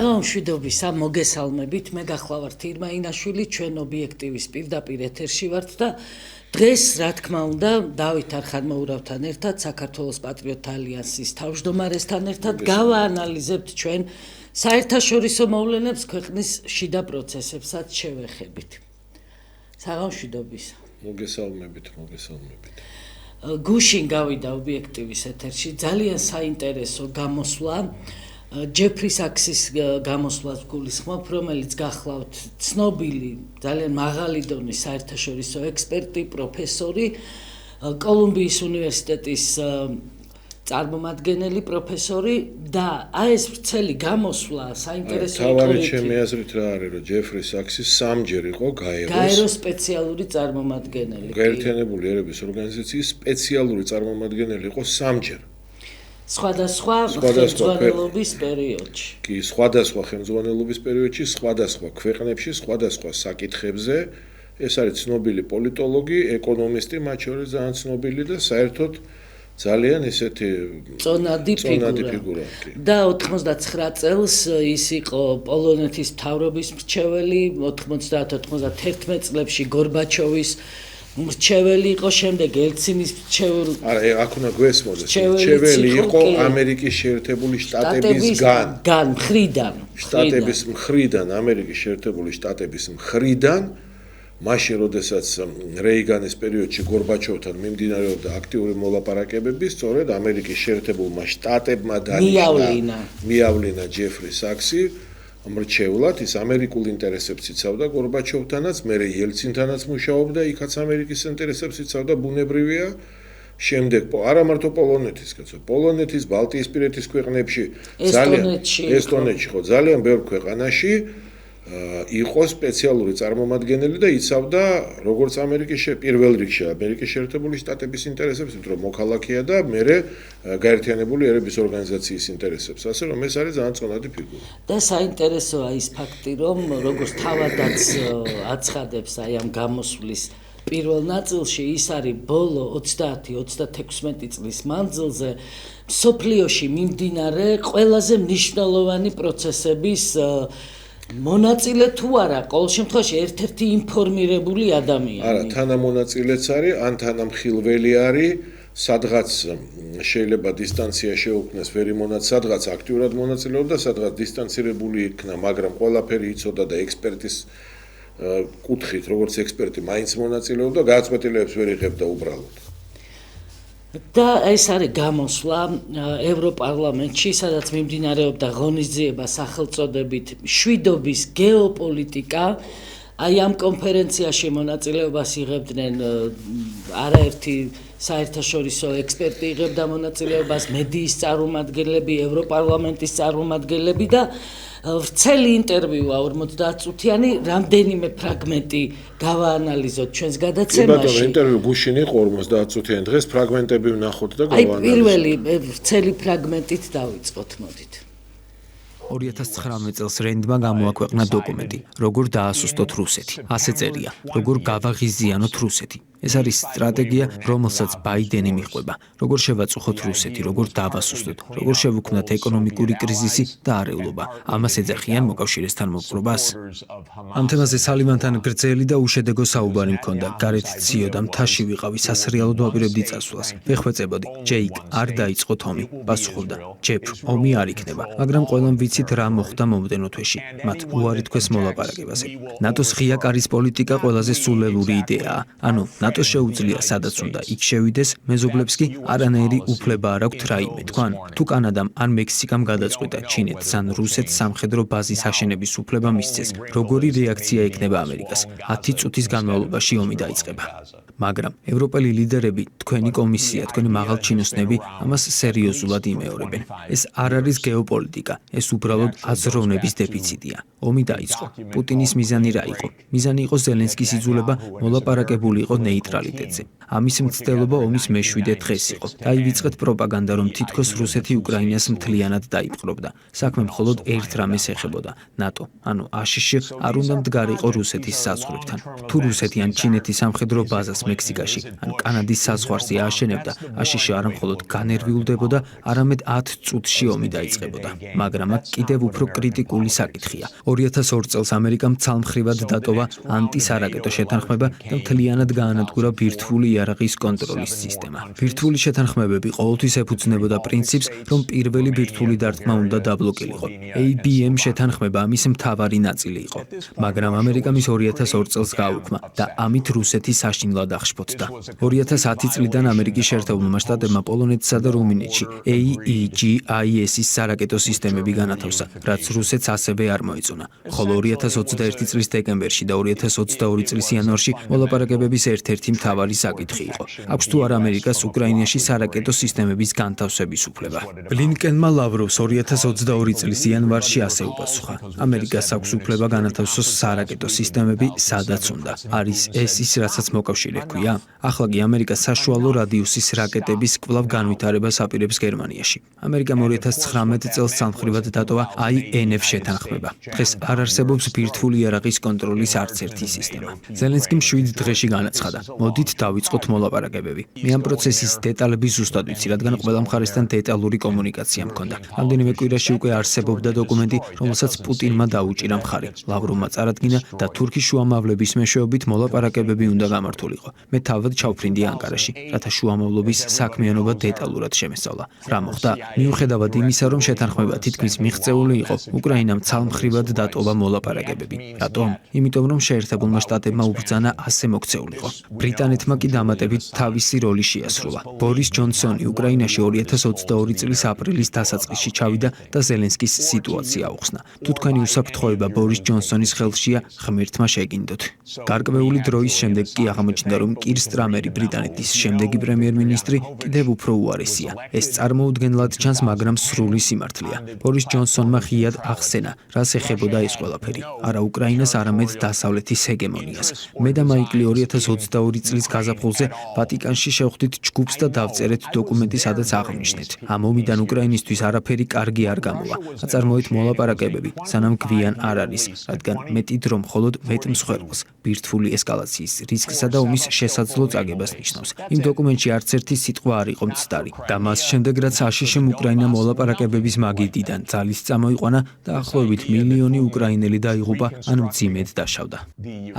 საღამოშვიდობისა მოგესალმებით, მე გახლავართ ირმა ინაშვილი, ჩვენ ობიექტივის პირდაპირ ეთერში ვართ და დღეს, რა თქმა უნდა, დავით არხანმოურავთან ერთად, საქართველოს პატრიოტთა ალიანსის თავმჯდომარესთან ერთად გავაანალიზებთ ჩვენ საერთაშორისო მოვლენებს ქვეყნის შიდა პროცესებსაც შევეხებით. საღამოშვიდობისა. მოგესალმებით. გუშინ გავიდა ობიექტივის ეთერში ძალიან საინტერესო გამოსვლა. ჯეფრი საქსის გამოსვლას გულისხმობ, რომელიც გახლავთ ცნობილი, ძალიან მაღალი დონის საერთაშორისო ექსპერტი, პროფესორი, კოლუმბიის უნივერსიტეტის წარმომადგენელი პროფესორი და ეს ვრცელი გამოსვლა საინტერესო თავარი ჩემი აზრით რა არის, რომ ჯეფრი საქსი სამჯერ იყო გაეროს სპეციალური წარმომადგენელი. გაერთიანებული ერების ორგანიზაციის სპეციალური წარმომადგენელი იყო სამჯერ. სხვადასხვა ხელმძღვანელობის პერიოდში. კი, სხვადასხვა ხელმძღვანელობის პერიოდში, სხვადასხვა ქვეყნებში, სხვადასხვა საკითხებზე. ეს არის ცნობილი პოლიტოლოგი, ეკონომისტი, მათ შორის ძალიან ცნობილი და საერთოდ ძალიან ესეთი წონადი ფიგურა. და 99 წელს ის იყო პოლონეთის მთავრობის მრჩეველი, 90-91 წლებში გორბაჩოვის მრჩეველი იყო, შემდეგ ელცინის მრჩეველი. არა, აქ უნდა გვესმოდეს. მრჩეველი იყო ამერიკის შეერთებული შტატებისგან, შტატების მხრიდან, ამერიკის შეერთებული შტატების მხრიდან. მაშინ, როდესაც რეიგანის პერიოდში გორბაჩოვთან მიმდინარეობდა აქტიური მოლაპარაკებები, სწორედ ამერიკის შეერთებულმა შტატებმა მიავლინა ჯეფრი საქსი მრჩევლად, ის ამერიკულ ინტერესებს იცავდა გორბაჩოვთანაც, მერე იელცინთანაც მუშაობდა, იქაც ამერიკის ინტერესებს იცავდა, ბუნებრივია. შემდეგ არა მარტო პოლონეთის, კაცო, პოლონეთის, ბალტიისპირეთის ქვეყნებში, ესტონეთში ხო, ძალიან ბევრ ქვეყანაში იყო სპეციალური წარმომადგენელი და იცავდა როგორც ამერიკის პირველ რიგში ამერიკის შეერთებული შტატების ინტერესებს, იმიტომ რომ მოქალაქეა და მერე გაერთიანებული ერების ორგანიზაციის ინტერესებს. ასე რომ ეს არის ძალიან წონადი ფიგურა. და საინტერესოა ის ფაქტი, რომ როგორც თავადაც აცხადებს აი ამ გამოსვლის პირველ ნაწილში, ის არის ბოლო 30-36 წლის მანძილზე მსოფლიოში მიმდინარე ყველაზე მნიშვნელოვანი პროცესების მონაწილე თუ არა, ყოველ შემთხვევაში ერთ-ერთი ინფორმირებული ადამიანი. არა, თანამონაწილეც არის, ან თანამხილველი არის, სადღაც შეიძლება დისტანცია შეუქმნეს ვერ იმონაც, სადღაც აქტიურად მონაწილეობდა, სადღაც დისტანცირებული იქნა, მაგრამ ყველაფერი იცოდა და ექსპერტის კუთხით, როგორც ექსპერტი, მაინც მონაწილეობდა, გადაწყვეტილებებს ვერ იღებდა უბრალოდ. და ეს არის გამოსვლა ევროპარლამენტში, სადაც მიმდინარეობდა ღონისძიება სახელწოდებით შვიდობის გეოპოლიტიკა. აი ამ კონფერენციაში მონაწილეობას იღებდნენ არაერთი საერთაშორისო ექსპერტი იღებდა მონაწილეობას, მედიის წარმომადგენლები, ევროპარლამენტის წარმომადგენლები და ვრცელი ინტერვიუა 50 წუთიანი, რამდენიმე ფრაგმენტი გავაანალიზოთ ჩვენს გადაცემაში. კი ბატონო, ინტერვიუ გუშინ იყო 50 წუთიანი, დღეს ფრაგმენტები ვნახოთ და გავაანალიზოთ. აი პირველი ვრცელი ფრაგმენტით დავიწყოთ, მოდით. 2019 წელს რენდმა გამოაქვეყნა დოკუმენტი, როგორ დაასუსტოთ რუსეთი. ასე წერია, როგორ გავაღიზიანოთ რუსეთი. ეს არის სტრატეგია, რომელსაც ბაიდენი მიჰყვება. როგორ შევაწუხოთ რუსეთი, როგორ დავასუსტოთ, როგორ შევუქმნათ ეკონომიკური კრიზისი და არეულობა. ამას ეძახიან მოკავშირესთან მოპყრობას. ამ თემაზე სალიმანთან გრძელი და უშედეგო საუბარი მქონდა. გარეთ ციოდა, მთაში ვიყავი, სასრიალოდ ვაპირებდი წასვლას. ვეხვეწებოდი, ჯეიკ, არ დაიწყოთ ომი. პასუხობდა, ჯეფ, ომი არ იქნება, მაგრამ ყველამ ვიცით რა მოხდა მომდენო თვეში. მათ უარი თქვეს მოლაპარაკებაზე. ნატოს ღია კარის პოლიტიკა ყველაზე სულელური იდეაა. ანუ ნატოს შეუძლია სადაც უნდა იქ შევიდეს, მეზობლებს კი არანაირი უფლება არ აქვთ რაიმე თქვან. თუ კანადამ ან მექსიკამ გადაწყვიტა ჩინეთს ან რუსეთს სამხედრო ბაზის აშენების უფლება მისცეს, როგორი რეაქცია ექნება ამერიკას? 10 წუთის განმავლობაში ომი დაიწყება. მაგრამ ევროპელი ლიდერები, თქვენი კომისია, თქვენი მაღალჩინოსნები ამას სერიოზულად იმეორებენ. ეს არ არის გეოპოლიტიკა, ეს უბრალოდ აზროვნების დეფიციტია. ომი დაიწყო. პუტინის მიზანი რა იყო? მიზანი იყო ზელენსკის იძულება მოლაპარაკებული იყო ნეიტრალიტეტზე. ამის მცდელობა ომის მე-7 დღეს იყო. დაივიწყეთ პროპაგანდა, რომ თითქოს რუსეთი უკრაინას მთლიანად დაიპყრობდა. საქმე მხოლოდ ერთ რამეს ეხებოდა, ნატო, ანუ აშშ არ უნდა მდგარიყო რუსეთის საზღვრებთან. თუ რუსეთი ან ჩინეთის სამხედრო ბაზას მექსიკაში ან კანადის საზღვარზე აშენებდა, აშშ არა მხოლოდ განერვიულდებოდა, არამედ 10 წუთში ომი დაიწყებოდა. მაგრამ აქ კიდევ უფრო კრიტიკული საკითხია. 2002 წელს ამერიკამ ცალმხრივად დატოვა ანტისარაკეტო შეთანხმება და მთლიანად გაანადგურა ბირთვული იარაღის კონტროლის სისტემა. ბირთვული შეთანხმებები ყოველთვის ეფუძნებოდა პრინციპს, რომ პირველი ბირთვული დარტყმა უნდა დაბლოკილიყო. ABM შეთანხმება ამის მთავარი ნაწილი იყო. მაგრამ ამერიკამ ის 2002 წელს გააუქმა და ამით რუსეთი საშინლად აღშფოთდა. 2010 წლიდან ამერიკის შეერთებულმა შტატებმა პოლონეთსა და რუმინეთში AEGIS-ის სარაკეტო სისტემები განათავსა, რაც რუსეთს ასევე არ მოეწონა. ხოლო 2021 წლის დეკემბერში და 2022 წლის იანვარში მოლაპარაკებების ერთ-ერთი მთავარი საკითხი იყო. აქვს თუ არა ამერიკას უკრაინაში სარაკეტო სისტემების განთავსების უფლება. ბლინკენმა ლავროვს 2022 წლის იანვარში ასე უპასუხა: ამერიკას აქვს უფლება განათავსოს სარაკეტო სისტემები, სადაც უნდა. არის ეს ის, რასაც მოკავშირე ჰქვია? ახლა კი ამერიკა საშუალო რადიუსის რაკეტების კვლავ განვითარებას აპირებს გერმანიაში. ამერიკამ 2019 წელს სამხრივად დატოვა INF შეთანხმება. დღეს არ არსებობს ბირთვული იარაღის კონტროლის არც ერთი სისტემა. ზელენსკიმ 7 დღეში განაცხადა: მოდით დავიწყოთ მოლაპარაკებები. მე ამ პროცესის დეტალები ზუსტად ვიცი, რადგან ყველა მხარესთან დეტალური კომუნიკაცია მქონდა. რამდენიმე კვირაში უკვე არსებობდა დოკუმენტი, რომელსაც პუტინმა დაუჭირა მხარი. ლავროვმა წარადგინა და თურქის შუამავლების მეშვეობით მოლაპარაკებები უნდა გამართულიყო. მე თავად ჩავფრინდი ანკარაში, რათა შუამავლობის საქმიანობა დეტალურად შემესწავლა. რა მოხდა? მიუხედავად იმისა, რომ შეთანხმება თითქმის მიღწეული იყო, უკრაინამ ცალმხრივად დატოვა მოლაპარაკებები. რატომ? იმიტომ, რომ შეერთებულმა შტატებმა უბრძანა ასე მოქცეულიყო. ბრიტანეთმა კი დამატებით თავისი როლი შეასრულა. ბორის ჯონსონი უკრაინაში 2022 წლის აპრილის დასაწყისში ჩავიდა და ზელენსკის სიტუაცია აუხსნა. თუ თქვენი უსაფრთხოება ბორის ჯონსონის ხელშია, ღმერთმა შეგინდოთ. გარკვეული დროის შემდეგ კი აღმოჩნდა, რომ კիր სტრამერი ბრიტანეთის შემდეგი პრემიერ-მინისტრი კიდევ უფრო უარესია. ეს წარმოუდგენლად ჩანს, მაგრამ სრული სიმართლეა. ბორის ჯონსონმა ღიად ახსენა, რას ეხებოდა ეს ყველაფერი. არა უკრაინას, არამედ დასავლეთის ჰეგემონიას. მე და მაიკლი 2022 წლის გაზაფხულზე ვატიკანში შევხვდით ჯგუფს და დავწერეთ დოკუმენტი, სადაც აღნიშნეთ: ამ ომიდან უკრაინისთვის არაფერი კარგი არ გამოვა. აწარმოეთ მოლაპარაკებები, სანამ გვიან არ არის, რადგან მეტით რომ მხოლოდ მეტ მსხვერპლს, ბირთვული ესკალაციის რისკსა და ომის შესაძლო წაგებას ნიშნავს. იმ დოკუმენტში არც ერთი სიტყვა არ იყო მცდარი და მას შემდეგ, რაც აშშ-მ უკრაინა მოლაპარაკებების მაგიდიდან ძალის წამოიყვანა, დაახლოებით მილიონი უკრაინელი დაიღუპა ან მძიმედ დაშავდა.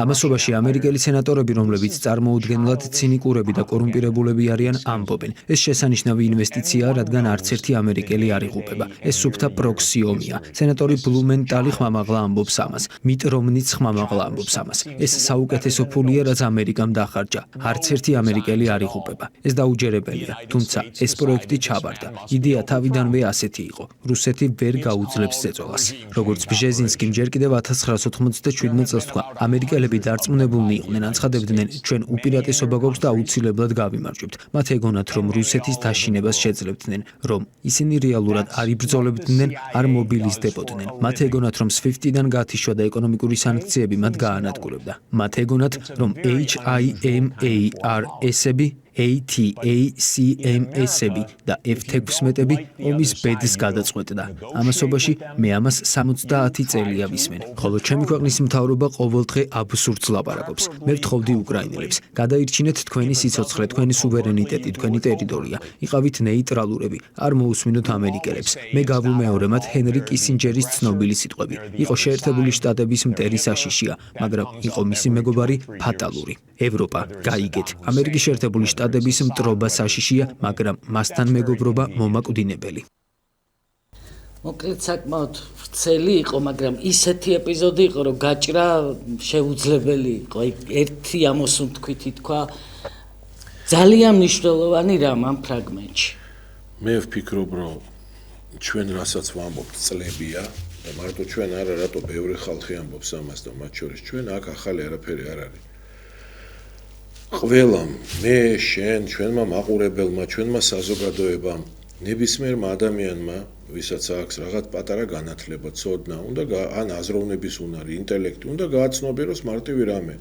ამასობაში ამერიკელი სენატორები, რომლებიც წარმოუდგენლად ცინიკურები და კორუმპირებულები არიან, ამბობენ: ეს შესანიშნავი ინვესტიციაა, რადგან არც ერთი ამერიკელი არ იღუპება. ეს სუფთა პროქსი ომია. სენატორი ბლუმენტალი ხმამაღლა ამბობს ამას. მიტ რომნიც ხმამაღლა ამბობს ამას. ეს საუკეთესო ფულია, რაც ამერიკამ დახარჯა. არც ერთი ამერიკელი არ იღუპება. ეს დაუჯერებელია, თუმცა ეს პროექტი ჩაბარდა. იდეა თავიდანვე ასეთი იყო: რუსეთი ვერ გაუძლებს ზეწოლას. როგორც ბჟეზინსკიმ ჯერ კიდევ 1997 წელს თქვა, ამერიკელები დარწმუნებულნი იყვნენ, აცხადებდნენ: ჩვენ უპირატესობა გვაქვს და აუცილებლად გავიმარჯვებთ. მათ ეგონათ, რომ რუსეთის დაშინებას შეძლებდნენ, რომ ისინი რეალურად არ იბრძოლებდნენ, არ მობილიზდებოდნენ. მათ ეგონათ, რომ SWIFT-დან გათიშვა და ეკონომიკური სანქციები მათ გაანადგურებდა. მათ ეგონათ, რომ HIMARS-ები, ATACMS-ები და F-16-ები ომის ბედს გადაწყვეტდა. ამასობაში მე ამას 70 წელია ვისმენ. ხოლო ჩემი ქვეყნის მთავრობა ყოველდღე აბსურდს ლაპარაკობს. მე ვთხოვდი უკრაინელებს: გადაირჩინეთ თქვენი სიცოცხლე, თქვენი სუვერენიტეტი, თქვენი ტერიტორია. იყავით ნეიტრალურები, არ მოусმინოთ ამერიკელებს. მე გავუმეორე მათ ჰენრი კისინჯერის ცნობილი სიტყვები. იყო შეერთებული შტატების მტერი საშიშია, მაგრამ იყო მისი მეგობარი ფატალური. ევროპა, გაიგეთ, ამერიკის შეერთებული შტატების მტრობა საშიშია, მაგრამ მასთან მეგობრობა მომაკვდინებელი. მოკლედ საკმაოდ ვრცელი იყო, მაგრამ ისეთი ეპიზოდი იყო, რომ გაჭრა შეუძლებელი იყო. ერთი ამოსუნთქვითი თქვა, ძალიან მნიშვნელოვანი რამ ამ ფრაგმენტში. მე ვფიქრობ, რომ ჩვენ რასაც ვამბობთ წლებია და მარტო ჩვენ არა, რატო ბევრი ხალხი ამბობს ამას და მათ შორის ჩვენ აქ ახალი არაფერი არ არის. ყველამ, მე, შენ, ჩვენმა მაყურებელმა, ჩვენმა საზოგადოებამ, ნებისმიერმა ადამიანმა, ვისაც აქვს რაღაც პატარა განათლება, ცოდნა, ან აზროვნების უნარი, ინტელექტი, უნდა გააცნობიეროს მარტივი რამე.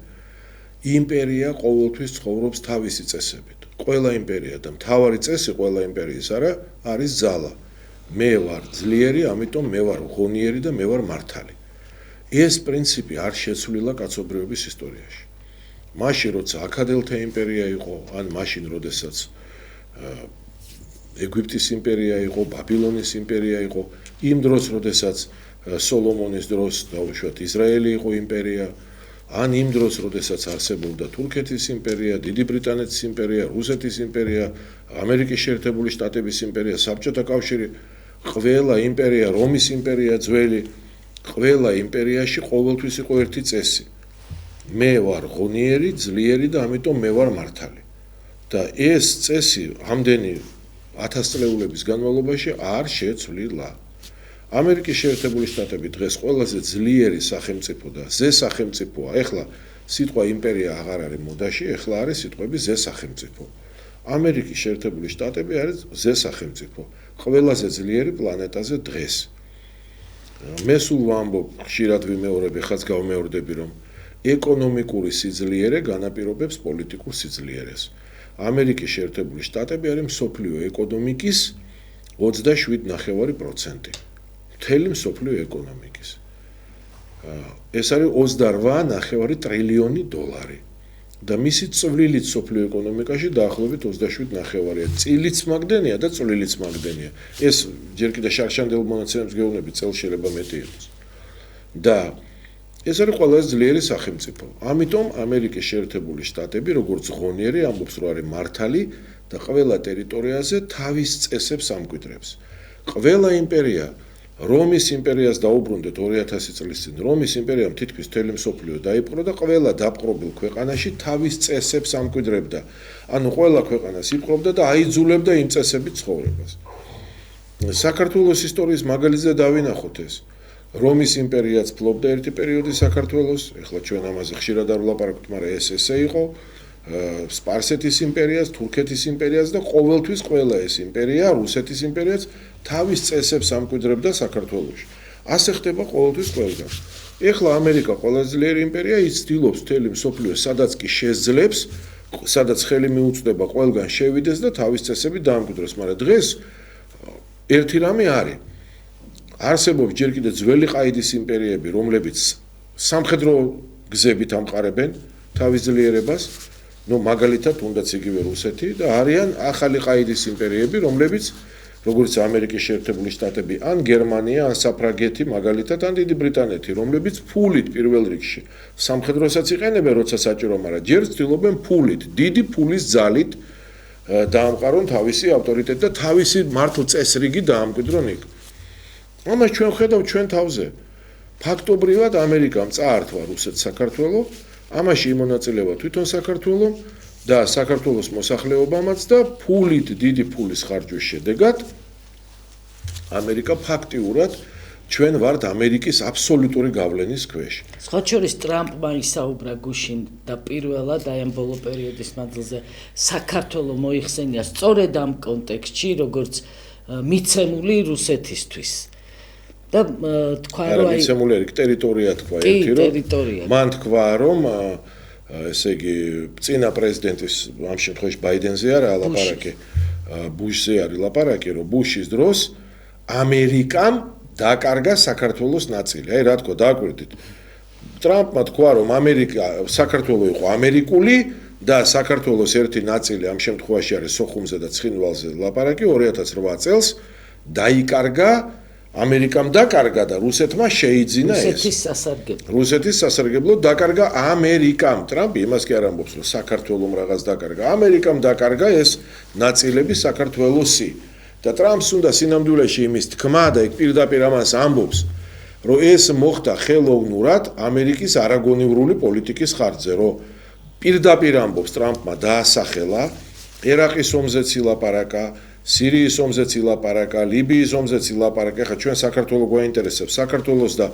იმპერია ყოველთვის ცხოვრობს თავისი წესებით. ყველა იმპერია და მთავარი წესი ყველა იმპერიის არის ძალა. მე ვარ ძლიერი, ამიტომ მე ვარ ღონიერი და მე ვარ მართალი. ეს პრინციპი არ შეცვლილა კაცობრიობის ისტორიაში. მაშინ როცა აქადელთა იმპერია იყო, ან მაშინ როდესაც ეგვიპტის იმპერია იყო, ბაბილონის იმპერია იყო, იმ დროს, როდესაც სოლომონის დროს დაუშვათ ისრაელი იყო იმპერია, ან იმ დროს, როდესაც არსებობდა თურქეთის იმპერია, დიდი ბრიტანეთის იმპერია, რუსეთის იმპერია, ამერიკის შეერთებული შტატების იმპერია, საბჭოთა კავშირი, ყველა იმპერია, რომის იმპერია ძველი, ყველა იმპერიაში ყოველთვის იყო ერთი წესი. მე ვარ ღონიერი, ძლიერი და ამიტომ მე ვარ მართალი. და ეს წესი ამდენი 1000 წლეულების განმავლობაში არ შეცვლილა. ამერიკის შეერთებული შტატები დღეს ყველაზე ძლიერი სახელმწიფო და ზე სახელმწიფოა. ეხლა სიტყვა იმპერია აღარ არის მოდაში, ეხლა არის სიტყვები ზე სახელმწიფო. ამერიკის შეერთებული შტატები არის ზე სახელმწიფო. ყველაზე ძლიერი პლანეტაზე დღეს. მე სულ ვამბობ, ხშირად ვიმეორებ, ეხლაც გავმეორდები, რომ ეკონომიკური სიძლიერე განაპირობებს პოლიტიკურ სიძლიერეს. ამერიკის შეერთებული შტატები არის მსოფლიო ეკონომიკის 27.5%. მთელი მსოფლიო ეკონომიკის. ეს არის 28.5 ტრილიონი დოლარი. და მისი წვლილიც მსოფლიო ეკონომიკაში დაახლოებით 27.5-ია. წილიც მაგდენია და წვლილიც მაგდენია. ეს ჯერ კიდევ შარშანდელ მონაცემებს გეუბნები, წელს შეიძლება მეტი იყოს. და ეს არის ყველაზე ძლიერი სახელმწიფო. ამიტომ ამერიკის შეერთებული შტატები, როგორც ღონიერი, ამბობს, რომ არის მართალი და ყველა ტერიტორიაზე თავის წესებს ამკვიდრებს. ყველა იმპერია, რომის იმპერიას დაუბრუნდეთ 2000 წლის წინ, რომის იმპერიამ თითქმის მთელი მსოფლიო დაიპყრო და ყველა დაპყრობილ ქვეყანაში თავის წესებს ამკვიდრებდა. ანუ ყველა ქვეყანას იპყრობდა და აიძულებდა იმ წესებით ცხოვრებას. საქართველოს ისტორიის მაგალითზე დავინახოთ ეს. რომის იმპერიაც ფლობდა ერთი პერიოდი საქართველოს, ეხლა ჩვენ ამაზე ხშირად არ ვლაპარაკობთ, მაგრამ ეს ესე იყო, სპარსეთის იმპერიას, თურქეთის იმპერიას და ყოველთვის ყველა ეს იმპერია, რუსეთის იმპერიაც თავის წესებს ამკვიდრებდა საქართველოში. ასე ხდება ყოველთვის ყველგან. ეხლა ამერიკა ყველაზე ძლიერი იმპერია, ის ცდილობს მთელი მსოფლიო, სადაც კი შეძლებს, სადაც ხელი მიუწვდება ყველგან შევიდეს და თავის წესები დაამკვიდროს, მაგრამ დღეს ერთი რამე არის. არსებობს ჯერ კიდევ ძველი ყაიდის იმპერიები, რომლებიც სამხედრო გზებით ამყარებენ თავის ძლიერებას, მაგალითად თუნდაც იგივე რუსეთი და არიან ახალი ყაიდის იმპერიები, რომლებიც როგორც ამერიკის შეერთებული შტატები, ან გერმანია, ან საფრანგეთი, მაგალითად, ან დიდი ბრიტანეთი, რომლებიც ფულით პირველ რიგში სამხედროსაც იყენებენ, როცა საჭირო, მაგრამ ჯერ ცდილობენ ფულით, დიდი ფულის ძალით დაამყარონ თავისი ავტორიტეტი და თავისი მართლ წესრიგი დაამკვიდრონ იქ. ამას ჩვენ ხედავთ ჩვენ თავზე. ფაქტობრივად ამერიკამ წაართვა რუსეთს საქართველო, ამაში იმონაწილეა თვითონ საქართველო და საქართველოს მოსახლეობამაც და ფულით, დიდი ფულის ხარჯვის შედეგად ამერიკა ფაქტიურად ჩვენ ვართ ამერიკის აბსოლუტური გავლენის ქვეშ. სხვა შორის ტრამპმა ისაუბრა გუშინ და პირველად აი ამ ბოლო პერიოდის მანძილზე საქართველოს მოიხსენია სწორედ ამ კონტექსტში, როგორც მიცემული რუსეთისთვის. და თქვა რომ აი მიცემული არის ტერიტორია თქვა ერთი რომ მან თქვა რომ ესე იგი წინა პრეზიდენტის ამ შემთხვევაში ბაიდენზე არა ლაპარაკი ბუშზე არის ლაპარაკი რომ ბუშის დროს ამერიკამ დაკარგა საქართველოს ნაწილი. აი რა თქვა დააკვირდით. ტრამპმა თქვა რომ საქართველო იყო ამერიკული და საქართველოს ერთი ნაწილი ამ შემთხვევაში არის სოხუმზე და ცხინვალზე ლაპარაკი 2008 წელს დაიკარგა ამერიკამ დაკარგა და რუსეთმა შეიძინა ეს. რუსეთის სასარგებლოდ დაკარგა ამერიკამ. ტრამპი იმას კი არ ამბობს, რომ საქართველომ რაღაც დაკარგა. ამერიკამ დაკარგა ეს ნაწილები საქართველოსი. და ტრამპს უნდა სინამდვილეში იმის თქმა და იქ პირდაპირ ამას ამბობს, რომ ეს მოხდა ხელოვნურად ამერიკის არაგონივრული პოლიტიკის ხარჯზე, რომ პირდაპირ ამბობს ტრამპმა დაასახელა ერაყის ომზეც ილაპარაკა, სირიის ომზეც ილაპარაკა, ლიბიის ომზეც ილაპარაკა. ხა ჩვენ საქართველოს გვაინტერესებს საქართველოს და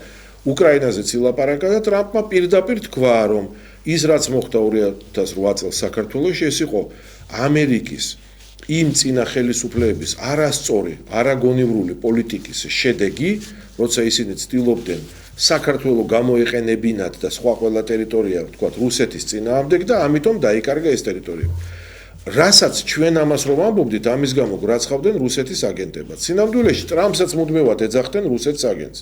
უკრაინაზეც ილაპარაკა და ტრამპმა პირდაპირ თქვა, რომ ის რაც მოხდა 2008 წელს საქართველოში, ეს იყო ამერიკის იმ წინა ხელისუფლების არასწორი, არაგონივრული პოლიტიკის შედეგი, როცა ისინი ცდილობდნენ საქართველოს გამოეყენებინათ და სხვა ყველა ტერიტორია, თქვათ, რუსეთის წინააღმდეგ და ამიტომ დაიკარგა ეს ტერიტორია. რასაც ჩვენ ამას რომ ამბობდით, ამის გამო გვრაცხავდნენ რუსეთის აგენტებად. სინამდვილეში ტრამპსაც მუდმივად ეძახდნენ რუსეთის აგენტს.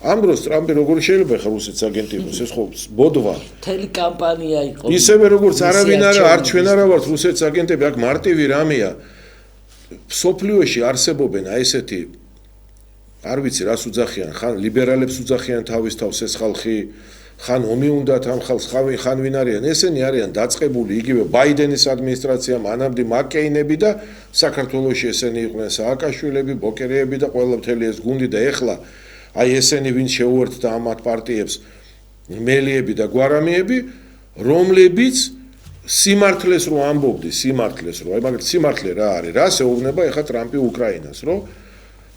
ამ დროს ტრამპი როგორ შეიძლება ხა რუსეთის აგენტი იყოს, ეს ხო ბოდვა. მთელი კამპანია იყო. ისევე როგორც არავინ არა, არ ჩვენ არა ვართ რუსეთის აგენტები, აქ მარტივი რამეა. სოფლიოში არსებობენ აი ესეთი არ ვიცი რას უძახიან, ხან ლიბერალებს უძახიან თავის თავს ეს ხალხი, ხან ომი უნდათ ამ ხალხს, ხან ვინ არიან, ესენი არიან დაწყებული იგივე ბაიდენის ადმინისტრაცია, მანამდე მაკეინები და საქართველოში ესენი იყვნენ სააკაშვილები, ბოკერეები და ყველა მთელი ეს გუნდი და ეხლა აი ესენი ვინ შეუერთდა ამათ პარტიებს, მელიები და გვარამიები, რომლებიც სიმართლეს რო ამბობდი, სიმართლეს რო, აი მაგათ სიმართლე რა არის, რას ეუბნება ეხლა ტრამპი უკრაინას, რო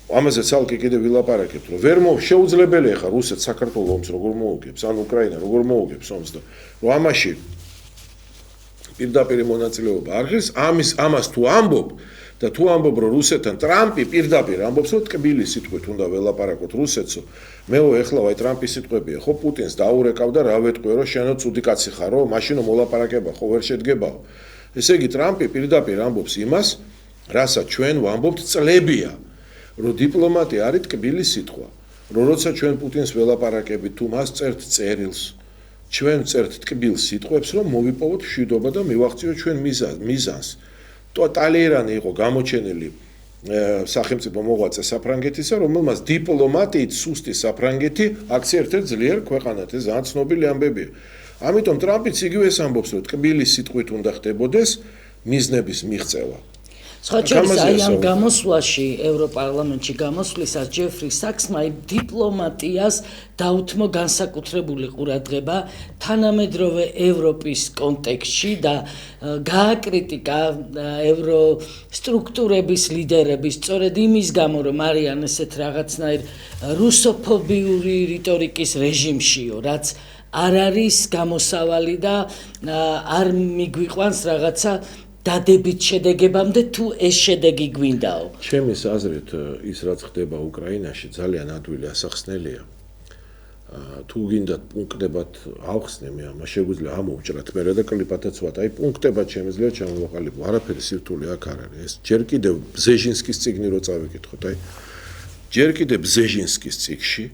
ამაზე ცალკე კიდე ვილაპარაკებთ, რომ ვერ შეუძლებელია ხა რუსეთს საქართველოს ომს როგორ მოუგებს, ან უკრაინა როგორ მოუგებს ომს და რომ ამაში პირდაპირ მონაწილეობა არ ღირს, ამას თუ ამბობ და თუ ამბობ რომ რუსეთთან ტრამპი პირდაპირ ამბობს რომ ტკბილი სიტყვით უნდა ველაპარაკოთ რუსეთსო, მეო ეხლა ვაი ტრამპის სიტყვებია, ხო პუტინს დაურეკავ და რა ვეტყვი რომ შენო ცუდი კაცი ხარო, მაშინ მოლაპარაკება ხო ვერ შედგებაო. ესე იგი ტრამპი პირდაპირ ამბობს იმას, რასაც ჩვენ ვამბობთ წლებია. რომ დიპლომატია არის ტკბილი სიტყვა, რომ როცა ჩვენ პუტინს ველაპარაკებით თუ მას წერთ წერილს, ჩვენ წერთ ტკბილ სიტყვებს, რომ მოვიპოვოთ მშვიდობა და მივაღწიოთ ჩვენ მიზანს. ტალეირანი იყო გამოჩენილი სახელმწიფო მოღვაწე საფრანგეთისა, რომელმაც დიპლომატიით სუსტი საფრანგეთი აქცია ერთ-ერთ ძლიერ ქვეყანად, ეს ძალიან ცნობილი ამბებია. ამიტომ ტრამპიც იგივე ამბობს, რომ ტკბილი სიტყვით უნდა ხდებოდეს მიზნების მიღწევა. სხვა შორის აი ამ გამოსვლაში ევროპარლამენტში გამოსვლისას ჯეფრი საქსმა დიპლომატიას დაუთმო განსაკუთრებული ყურადღება თანამედროვე ევროპის კონტექსტში და გააკრიტიკა ევროსტრუქტურების ლიდერების სწორედ იმის გამო რომ არიან ესეთ რაღაცნაირ რუსოფობიური რიტორიკის რეჟიმშიო, რაც არ არის გამოსავალი და არ მიგვიყვანს რაღაცა დადებით შედეგებამდე თუ ეს შედეგი გვინდაო. ჩემის აზრით ის რაც ხდება უკრაინაში ძალიან ადვილი ასახსნელია. თუ გინდათ პუნქტებად ავხსნე მე ამას შეგვიძლია ამოვჭრათ მე და კლიპათაც ვატ. აი პუნქტებად შემიძლია ჩამოვაყალიბო. არაფერი სირთულე აქ არ არის. ეს ჯერ კიდევ ბზეჟინსკის წიგნი რო წავიკითხოთ, აი ჯერ კიდევ ბზეჟინსკის წიგნში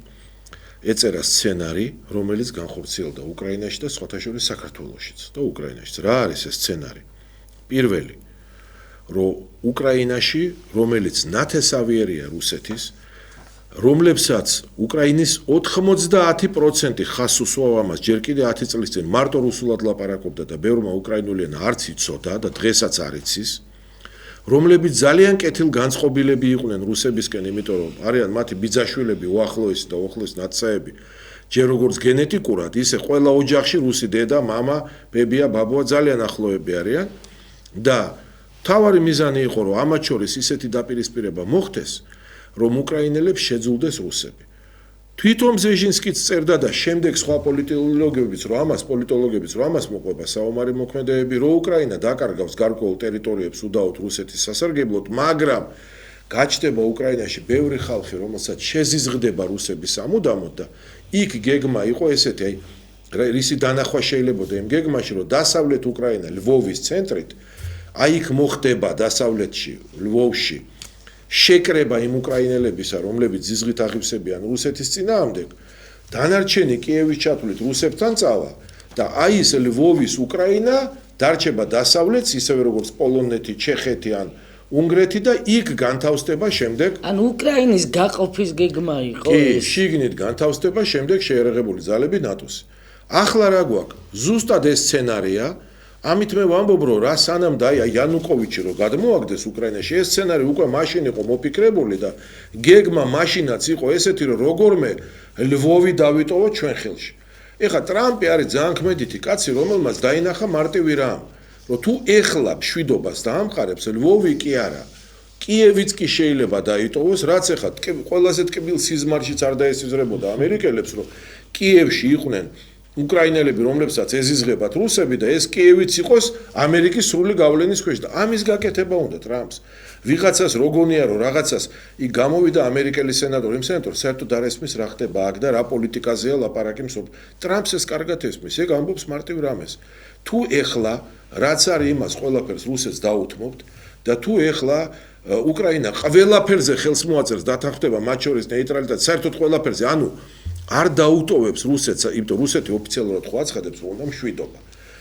ეწერა სცენარი, რომელიც განხორციელდა უკრაინაში და სხვათა შორის საქართველოშიც და უკრაინაშიც. რა არის ეს სცენარი? პირველი, რომ უკრაინაში, რომელიც ნათესავიერია რუსეთის, რომლებსაც უკრაინის 90% ხას უსვავ ამას, ჯერ კიდე 10 წლის წინ მარტო რუსულად ლაპარაკობდა და ბევრმა უკრაინულიან არც იცოდა და დღესაც არ იცის, რომლებიც ძალიან კეთილგანწყობილები იყვნენ რუსებისკენ, იმიტომ რომ არიან მათი ბიძაშვილები, უახლოესი და უახლოესი ნათესავები, ჯერ როგორც გენეტიკურად, ისე ყველა ოჯახში რუსი დედა, მამა, ბებია, ბაბუა ძალიან ახლოები არიან. და თავარი მიზანი იყო რომ ამათ შორის ისეთი დაპირისპირება მოხდეს რომ უკრაინელებს შეძულდეს რუსები. თვითონ ბზეჟინსკიც წერდა და შემდეგ სხვა პოლიტოლოგებიც რომ ამას მოყვება საომარი მოქმედებები რომ უკრაინა დაკარგავს გარკვეულ ტერიტორიებს უდაოდ რუსეთის სასარგებლოდ, მაგრამ გაჩნდება უკრაინაში ბევრი ხალხი რომელსაც შეზიზღდება რუსები სამუდამოდ და იქ გეგმა იყო ესეთი, აი რისი დანახვა შეიძლებოდა იმ გეგმაში რომ დასავლეთ უკრაინა ლვოვის ცენტრით აი იქ მოხდება დასავლეთში, ლვოვში შეკრება იმ უკრაინელებისა, რომლებიც ზიზღით აღივსებიან რუსეთის წინააღმდეგ, დანარჩენი კიევის ჩათვლით რუსებთან წავა და აი ეს ლვოვის უკრაინა დარჩება დასავლეთს, ისევე როგორც პოლონეთი, ჩეხეთი ან უნგრეთი და იქ განთავსდება შემდეგ ანუ უკრაინის გაყოფის გეგმა იყო ეს. კი, შიგნით განთავსდება შემდეგ შეერაღებული ძალები ნატოს. ახლა რა გვაქვს? ზუსტად ეს სცენარია. ამით მე ვამბობ რომ რა სანამ და იანუკოვიჩი რო გადმოაგდეს უკრაინაში, ეს სცენარი უკვე მაშინ იყო მოფიქრებული და გეგმა მაშინაც იყო ესეთი რომ როგორმე ლვოვი დავიტოვო ჩვენ ხელში. ეხლა ტრამპი არის ძალიან ქმედითი კაცი, რომელმაც დაინახა მარტივი რამ, რომ თუ ეხლა მშვიდობას დაამყარებს, ლვოვი კი არა, კიევიც კი შეიძლება დაიტოვოს, რაც ეხლა ყველაზე ტკბილ სიზმარშიც არ დაესიზრებოდა ამერიკელებს, რომ კიევში იყვნენ უკრაინელები, რომლებსაც ეზიზღებათ რუსები და ეს კიევიც იყოს ამერიკის სრული გავლენის ქვეშ და ამის გაკეთება უნდა ტრამპს. ვიღაცას როგონია რომ რაღაცას იქ გამოვიდა ამერიკელი სენატორი, იმ სენატორს საერთოდ არ ესმის რა ხდება აქ და რა პოლიტიკაზეა ლაპარაკი მსოფ. ტრამპს ეს კარგად ესმის, ეგ ამბობს მარტივ რამეს. თუ ეხლა რაც არის იმას ყველაფერს რუსეთს დაუთმობთ და თუ ეხლა უკრაინა ყველაფერზე ხელს მოაწერს დათანხმდება მათ შორის ნეიტრალიტეტს, საერთოდ ყველაფერზე, ანუ არ დაუტოვებს რუსეთს, იმიტომ რუსეთი ოფიციალურად ხო აცხადებს, რომ უნდა მშვიდობა.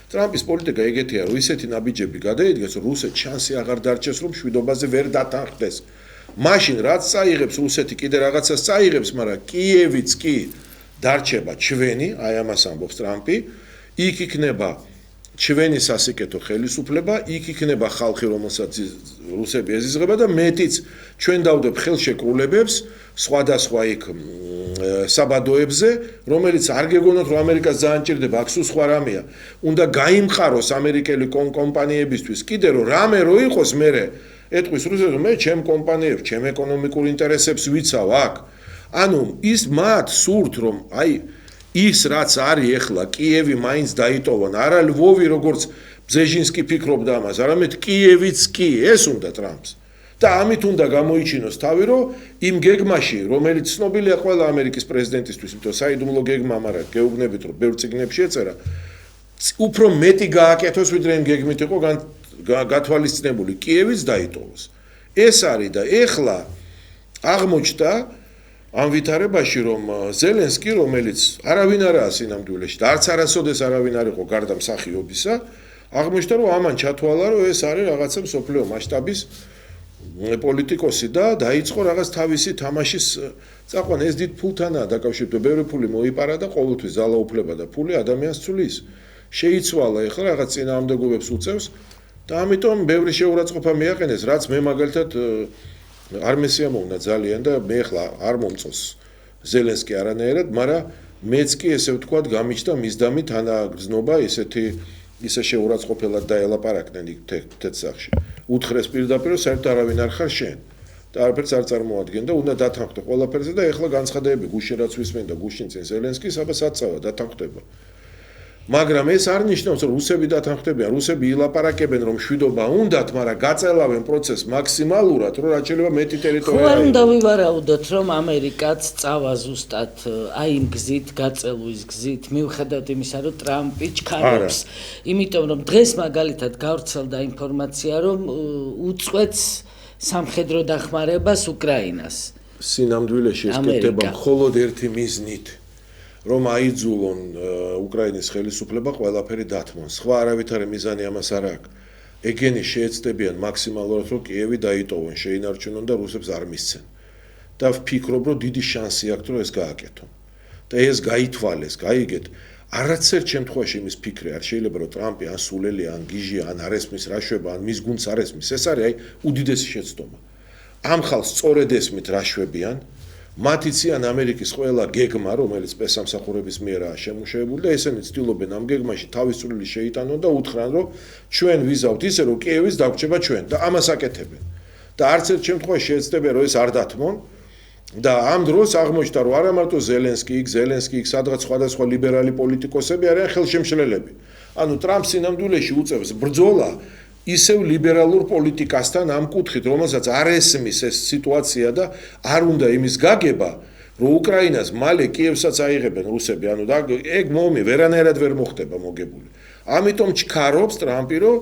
ტრამპის პოლიტიკა ეგეთია, რომ ისეთი ნაბიჯები გადაიდგეს, რომ რუსეთს შანსი აღარ დარჩეს, რომ მშვიდობაზე ვერ დათანხმდეს. მაშინ რაც წაიღებს რუსეთი კიდე რაღაცას წაიღებს, მაგრამ კიევიც კი დარჩება ჩვენი, აი ამას ამბობს ტრამპი, იქ იქნება ჩვენი სასიკეთო ხელისუფლება, იქ იქნება ხალხი, რომელსაც რუსები ეზიზღება და მეტიც ჩვენ დავდებ ხელშეკრულებებს სხვადასხვა იქ საბადოებზე, რომელიც არ გეგონოთ, რომ ამერიკას ძალიან ჭირდება, აქ სულ სხვა რამეა. უნდა გაიმყაროს ამერიკელი კომპანიებისთვის, კიდე რომ რამე რო იყოს მერე ეტყვის რუსეთს, მე ჩემ კომპანიებს, ჩემ ეკონომიკურ ინტერესებს ვიცავ აქ. ანუ ის მათ სურთ, რომ აი ის რაც არის ახლა კიევი მაინც დაიტოვონ, არა ლვოვი როგორც ბზეჟინსკი ფიქრობდა ამას, არამედ კიევიც კი, ეს უნდა ტრამპს. და ამით უნდა გამოიჩინოს თავი, რომ იმ გეგმაში, რომელიც ცნობილია ყველა ამერიკის პრეზიდენტისთვის, იმიტომ საიდუმლო გეგმა, მაგრამ გეუბნებით, რომ ბევრ წიგნებში ეწერა, უფრო მეტი გააკეთოს, ვიდრე იმ გეგმით იყო გათვალისწინებული, კიევიც დაიტოვოს. ეს არის და ეხლა აღმოჩნდა ამ ვითარებაში, რომ ზელენსკი, რომელიც არავინ არაა სინამდვილეში და არც არასოდეს არავინ არ იყო გარდა მსახიობისა, აღმოჩნდა, რომ ამან ჩათვალა, რომ ეს არის რაღაცა მსოფლიო მასშტაბის პოლიტიკოსი და დაიწყო რაღაც თავისი თამაშის წაყვანა. ეს დიდ ფულთანაა დაკავშირებული, ბევრი ფული მოიპარა და ყოველთვის ძალაუფლება და ფული ადამიანს ცulis. შეიცვალა ეხლა რაღაც წინააღმდეგობებს უწევს და ამიტომ ბევრი შეურაცხყოფა მიაყენეს, რაც მე მაგალითად არ მესიამოვნა ძალიან და მე ახლა არ მომწონს ზელენსკი არანაირად, მაგრამ მეც კი ესე ვთქვათ გამიჩნდა მისდამი თანაგრძნობა ისე შეურაცხყოფელად დაელაპარაკნენ იქ თეთრსახში. უთხრეს პირდაპირ, რომ საერთოდ არავინ არ ხარ შენ და არაფერს არ წარმოადგენ და უნდა დათანხმდე ყველაფერზე და ეხლა განცხადებები გუშინ რაც ვისმენ და გუშინ წინ ზელენსკის აბა საწავა დათანხმდება. მაგრამ ეს არ ნიშნავს, რომ რუსები დათანხმდებიან, რუსები ილაპარაკებენ, რომ მშვიდობა უნდათ, მაგრამ გაწელავენ პროცესს მაქსიმალურად, რომ რაც შეიძლება მეტი ტერიტორია. ხო, არ უნდა ვივარაუდოთ, რომ ამერიკაც წავა ზუსტად აი იმ გზით, გაწელვის გზით, მიუხედავად იმისა, რომ ტრამპი ჩქარობს. იმიტომ რომ დღეს მაგალითად გავრცელდა ინფორმაცია, რომ უწყვეტს სამხედრო დახმარებას უკრაინას. სინამდვილეში ეს კეთდება მხოლოდ ერთი მიზნით. რომ აიძულონ უკრაინის ხელისუფლება ყველაფერი დათმონ. სხვა არავითარი მიზანი ამას არ აქვს. ეგენი შეეცდებიან მაქსიმალურად, რომ კიევი დაიტოვონ, შეინარჩუნონ და რუსებს არ მისცენ. და ვფიქრობ, რომ დიდი შანსი აქვს, რომ ეს გააკეთონ. და ეს გაითვალეს, გაიგეთ. არაცერთ შემთხვევაში იმის ფიქრი არ შეიძლება, რომ ტრამპი ან სულელი, ან გიჟი, ან არ ესმის რაშვება, ან მის გუნდს არ ესმის. ეს არის აი უდიდესი შეცდომა. ამ ხალხს სწორედ ესმით რაშვებიან. მათ იციან ამერიკის ყველა გეგმა, რომელიც სპეცსამსახურების მიერაა შემუშავებული და ესენი ცდილობენ ამ გეგმაში თავის წვლილი შეიტანონ და უთხრან, რომ ჩვენ ვიზავთ ისე, რომ კიევის დაგვრჩება ჩვენ და ამას აკეთებენ. და არც ერთ შემთხვევაში შეეცდებიან, რომ ეს არ დათმონ და ამ დროს აღმოჩნდა, რომ არა მარტო ზელენსკი, სადღაც სხვადასხვა ლიბერალი პოლიტიკოსები არიან ხელშემშლელები. ანუ ტრამპს სინამდვილეში უწევს ბრძოლა ისევ ლიბერალურ პოლიტიკასთან ამ კუთხით, რომელსაც არ ესმის ეს სიტუაცია და არ უნდა იმის გაგება, რომ უკრაინას მალე კიევსაც აიღებენ რუსები, ანუ და ეგ მომი ვერანაირად ვერ მოხდება მოგებული. ამიტომ ჩქარობს ტრამპი, რომ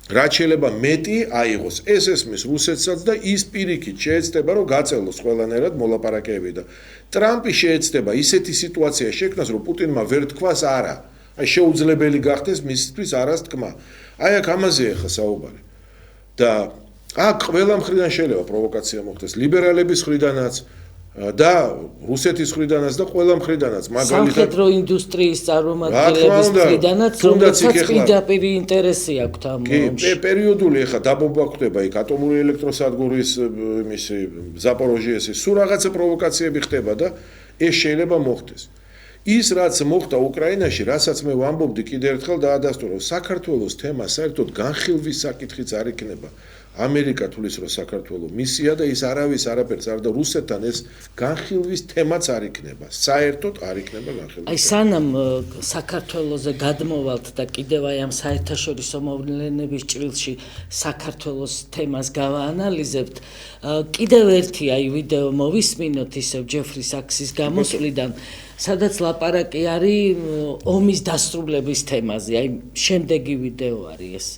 რაც შეიძლება მეტი აიღოს. ეს ესმის რუსეთსაც და ის პირიქით შეეცდება, რომ გაწელოს ყველანაირად მოლაპარაკებები და ტრამპი შეეცდება ისეთი სიტუაცია შექმნას, რომ პუტინმა ვერ თქვას არა. აი შეუძლებელი გახდეს მისთვის არას თქმა. აი აქ ამაზეა ხა საუბარი. და აქ ყველა მხრიდან შეიძლება პროვოკაცია მოხდეს, ლიბერალების მხრიდანაც და რუსეთის მხრიდანაც და ყველა მხრიდანაც, მაგალითად სამხედრო ინდუსტრიის წარმომადგენლების მხრიდანაც, რომელსაც პირდაპირ ინტერესი აქვთ ამ ომში. პერიოდული ხა დაბომბვა ხდება იქ ატომური ელექტროსადგურის იმისი ზაპოროჟიესის, სულ რაღაცა პროვოკაციები ხდება და ეს შეიძლება მოხდეს. ის რაც მოხდა უკრაინაში, რასაც მე ვამბობდი კიდევ ერთხელ დაადასტურა, საქართველოს თემა საერთოდ განხილვის საკითხიც არ იქნება. ამერიკა თulis რომ საქართველოს მისია და ის არავის არაფერს არ და რუსეთთან ეს განხილვის თემაც არ იქნება. საერთოდ არ იქნება განხილვის. აი სანამ საქართველოზე გადმოვალთ და კიდევ აი ამ საერთაშორისო მოვლენების ჭრილში საქართველოს თემას გავაანალიზებთ, კიდევ ერთი აი ვიდეო მოვისმინოთ ისევ ჯეფრი საქსის გამოსვლიდან, სადაც ლაპარაკი არის ომის დასრულების თემაზე. აი შემდეგი ვიდეო არის ეს.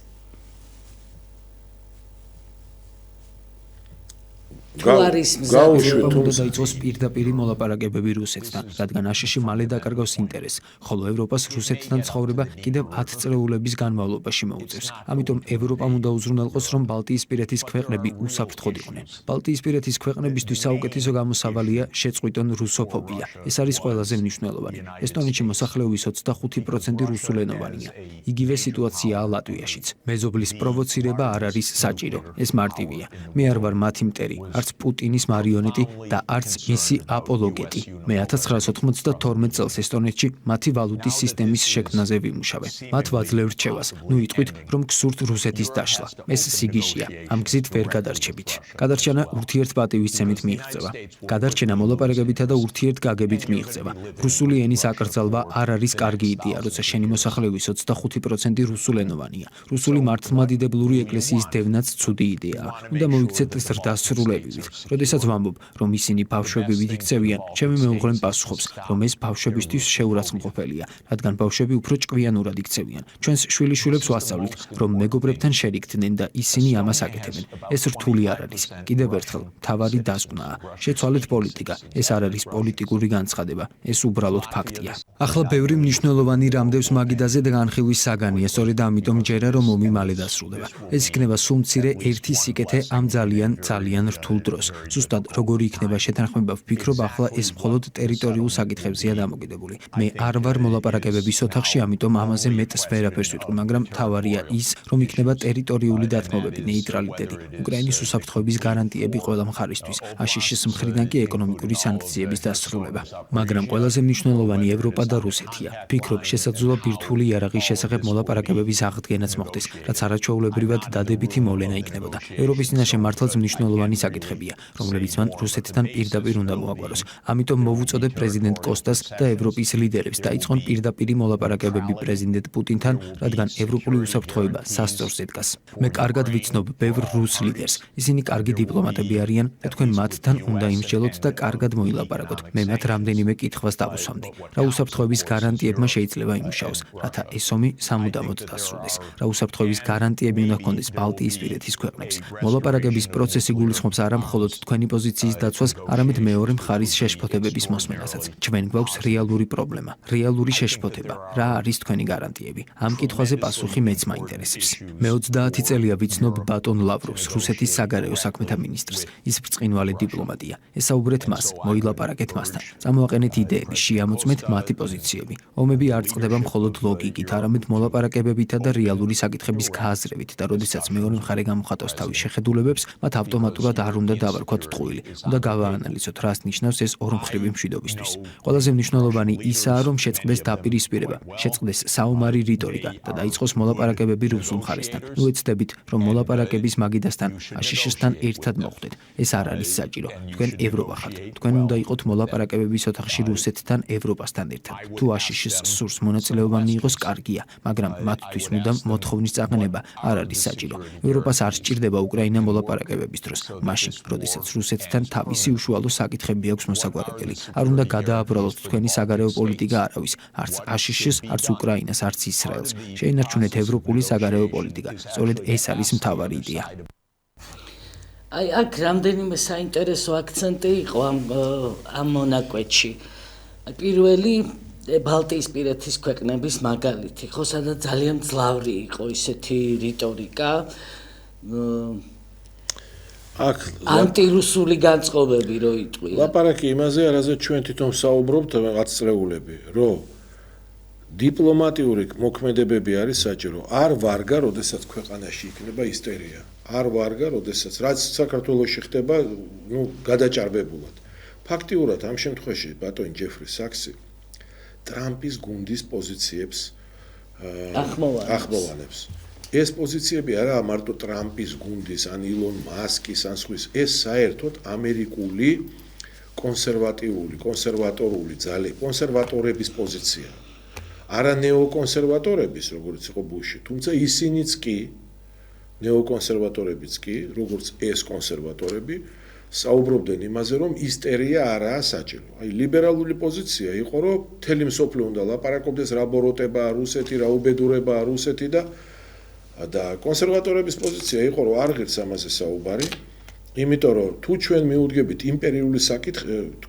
თუ არის უნდა დაიწყოს პირდაპირი მოლაპარაკებები რუსეთთან, რადგან აშშ მალე დაკარგავს ინტერესს, ხოლო ევროპას რუსეთთან ცხოვრება კიდევ 10 წლეულების განმავლობაში მოუწევს. ამიტომ ევროპამ უნდა უზრუნველყოს, რომ ბალტიისპირეთის ქვეყნები უსაფრთხოდ იყვნენ. ბალტიისპირეთის ქვეყნებისთვის საუკეთესო გამოსავალია შეწყვიტონ რუსოფობია. ეს არის ყველაზე მნიშვნელოვანი. ესტონეთში მოსახლეობის 25% რუსულენოვანია. იგივე სიტუაციაა ლატვიაშიც. მეზობლის პროვოცირება არ არის საჭირო. ეს მარტივია. მე არ ვარ მათი მტერი, არც პუტინის მარიონეტი და არც მისი აპოლოგეტი. მე 1992 წელს ესტონეთში მათი ვალუტის სისტემის შექმნაზე ვიმუშავე. მათ ვაძლევ რჩევას. ნუ იტყვით, რომ გსურთ რუსეთის დაშლა. ეს სიგიშია. ამ გზით ვერ გადარჩებით. გადარჩენა ურთიერთპატივისცემით მიიღწევა. გადარჩენა მოლაპარაკებითა და ურთიერთგაგებით მიიღწევა. რუსული ენის აკრძალვა არ არის კარგი იდეა, როცა შენი მოსახლეობის 25% რუსულენოვანია. რუსული მართლმადიდებლური ეკლესიის დევნაც ცუდი იდეაა. უნდა მოიქცეთ ზრდასრულებივით. როდესაც ვამბობ, რომ ისინი ბავშვებივით იქცევიან, ჩემი მეუღლე პასუხობს, რომ ეს ბავშვებისთვის შეურაცხმყოფელია, რადგან ბავშვები უფრო ჭკვიანურად იქცევიან. ჩვენს შვილიშვილებს ვასწავლით, რომ მეგობრებთან შერიგდნენ და ისინი ამას აკეთებენ. ეს რთული არ არის. კიდევ ერთხელ, მთავარი დასკვნაა. შეცვალეთ პოლიტიკა. ეს არ არის პოლიტიკური განცხადება, ეს უბრალოდ ფაქტია. ახლა ბევრი მნიშვნელოვანი რამდევს მაგიდაზე და განხილვის საგანია, სწორედ ამიტომ ჯერა რომ ომი მალე დასრულდება. ეს იქნება სულ მცირე ერთი სიკეთე ამ ძალიან რთულ დროს. ზუსტად როგორი იქნება შეთანხმება, ვფიქრობ, ახლა ეს მხოლოდ ტერიტორიულ საკითხებზეა დამოკიდებული. მე არ ვარ მოლაპარაკებების ოთახში, ამიტომ ამაზე მეტს ვერაფერს ვიტყვი, მაგრამ მთავარია ის, რომ იქნება ტერიტორიული დათმობები, ნეიტრალიტეტი, უკრაინის უსაფრთხოების გარანტიები ყველა მხარისთვის, აშშ-ის მხრიდან კი ეკონომიკური სანქციების დასრულება. მაგრამ ყველაზე მნიშვნელოვანი ევროპა და რუსეთია. ვფიქრობ, შესაძლოა ბირთვული იარაღის შესახებ მოლაპარაკებების აღდგენაც მოხდეს, რაც არაჩვეულებრივად დადებითი მოვლენა იქნებოდა. ევროპის წინაშე მართლაც მნიშვნელოვანი საკითხებია, რომლებიც მან რუსეთთან პირდაპირ უნდა მოაგვაროს. ამიტომ მოვუწოდე პრეზიდენტ კოსტას და ევროპის ლიდერებს დაიწყონ პირდაპირი მოლაპარაკებები პრეზიდენტ პუტინთან, რადგან ევროპული უსაფრთხოება სასწორზე დგას. მე კარგად ვიცნობ ბევრ რუს ლიდერს. ისინი კარგი დიპლომატები არიან და თქვენ მათთან უნდა იმსჯელოთ და კარგად მოილაპარაკოთ. მე მათ რამდენიმე კითხვას დავუსვამდი. რა უსაფრთხოების გარანტიებმა შეიძლება იმუშაოს, რათა ეს ომი სამუდამოდ დასრულდეს? რა უსაფრთხოების გარანტიები უნდა ჰქონდეს ბალტიისპირეთის ქვეყნებს? მოლაპარაკების პროცესი გულისხმობს არა მხოლოდ თქვენი პოზიციის დაცვას, არამედ მეორე მხარის შეშფოთებების მოსმენასაც. ჩვენ გვაქვს რეალური პრობლემა, რეალური შეშფოთება. რა არის თქვენი გარანტიები? ამ კითხვაზე პასუხი მეც მაინტერესებს. მე 30 წელია ვიცნობ ბატონ ლავროვს, რუსეთის საგარეო საქმეთა მინისტრს. ის ბრწყინვალე დიპლომატია. ესაუბრეთ მას, მოილაპარაკეთ მასთან. წამოაყენეთ იდეები, შეამოწმეთ მათი პოზიციები. ომები არ წყდება მხოლოდ ლოგიკით, არამედ მოლაპარაკებებითა და რეალური საკითხების გააზრებით და როდესაც მეორე მხარე გამოხატავს თავის შეხედულებებს, მათ ავტომატურად არ უნდა დავარქვათ ტყუილი. უნდა გავაანალიზოთ, რას ნიშნავს ეს ორმხრივი მშვიდობისთვის. ყველაზე მნიშვნელოვანი ისაა, რომ შეწყდეს დაპირისპირება, შეწყდეს საომარი რიტორიკა და დაიწყოს მოლაპარაკებები რუსულ მხარესთან. ნუ ეცდებით, რომ მოლაპარაკების მაგიდასთან, აშშ-სთან ერთად მოხვდეთ. ეს არ არის საჭირო. თქვენ ევროპა ხართ. თქვენ უნდა იყოთ მოლაპარაკებების ოთახში რუსეთთან, ევროპასთან ერთად. თუ აშშ-ს სურს მონაწილეობა მიიღოს, კარგია, მაგრამ მათთვის მუდამ მოთხოვნის წაყენება არ არის საჭირო. ევროპას არ სჭირდება უკრაინა მოლაპარაკებების დროს, მაშინ, როდესაც რუსეთთან თავისი უშუალო საკითხები აქვს მოსაგვარებელი. არ უნდა გადააბრალოთ თქვენი საგარეო პოლიტიკა არავის, არც აშშ-ს, არც უკრაინას, არც ისრაელს. შეინარჩუნეთ ევროპული საგარეო პოლიტიკა. სწორედ ეს არის მთავარი იდეა. აი, აქ რამდენიმე საინტერესო აქცენტი იყო ამ მონაკვეთში. პირველი ბალტიისპირეთის ქვეყნების მაგალითი, ხო, სადაც ძალიან ძლავრი იყო ისეთი რიტორიკა. აქ ანტირუსული განწყობები რო იტყვია. ლაპარაკი იმაზე, არაზე ჩვენ თვითონ საუბრობთ რაღაც წრეულები, რომ დიპლომატიური მოქმედებები არის საჭირო. არ ვარგა, როდესაც ქვეყანაში იქნება ისტერია. არ ვარგა, როდესაც რაც საქართველოში ხდება, გადაჭარბებულად. ფაქტიურად ამ შემთხვევაში ბატონი ჯეფრი საქსი ტრამპის გუნდის პოზიციებს ახმოვანებს. ეს პოზიციები არაა მარტო ტრამპის გუნდის, ან ილონ მასკის, ან სხვის, ეს საერთოდ ამერიკული კონსერვატორული ძალები, კონსერვატორების პოზიცია. არა ნეოკონსერვატორების, როგორც იყო ბუში, თუმცა ისინიც კი, ნეოკონსერვატორებიც კი, როგორც ეს კონსერვატორები, საუბრობდნენ იმაზე, რომ ისტერია არაა საჭირო. აი, ლიბერალური პოზიცია იყო, რომ მთელი მსოფლიო უნდა ლაპარაკობდეს, რა ბოროტებაა რუსეთი, რა უბედურებაა რუსეთი და კონსერვატორების პოზიცია იყო, რომ არ ღირს ამაზე საუბარი. იმიტომ რომ თუ ჩვენ მიუდგებით იმპერიული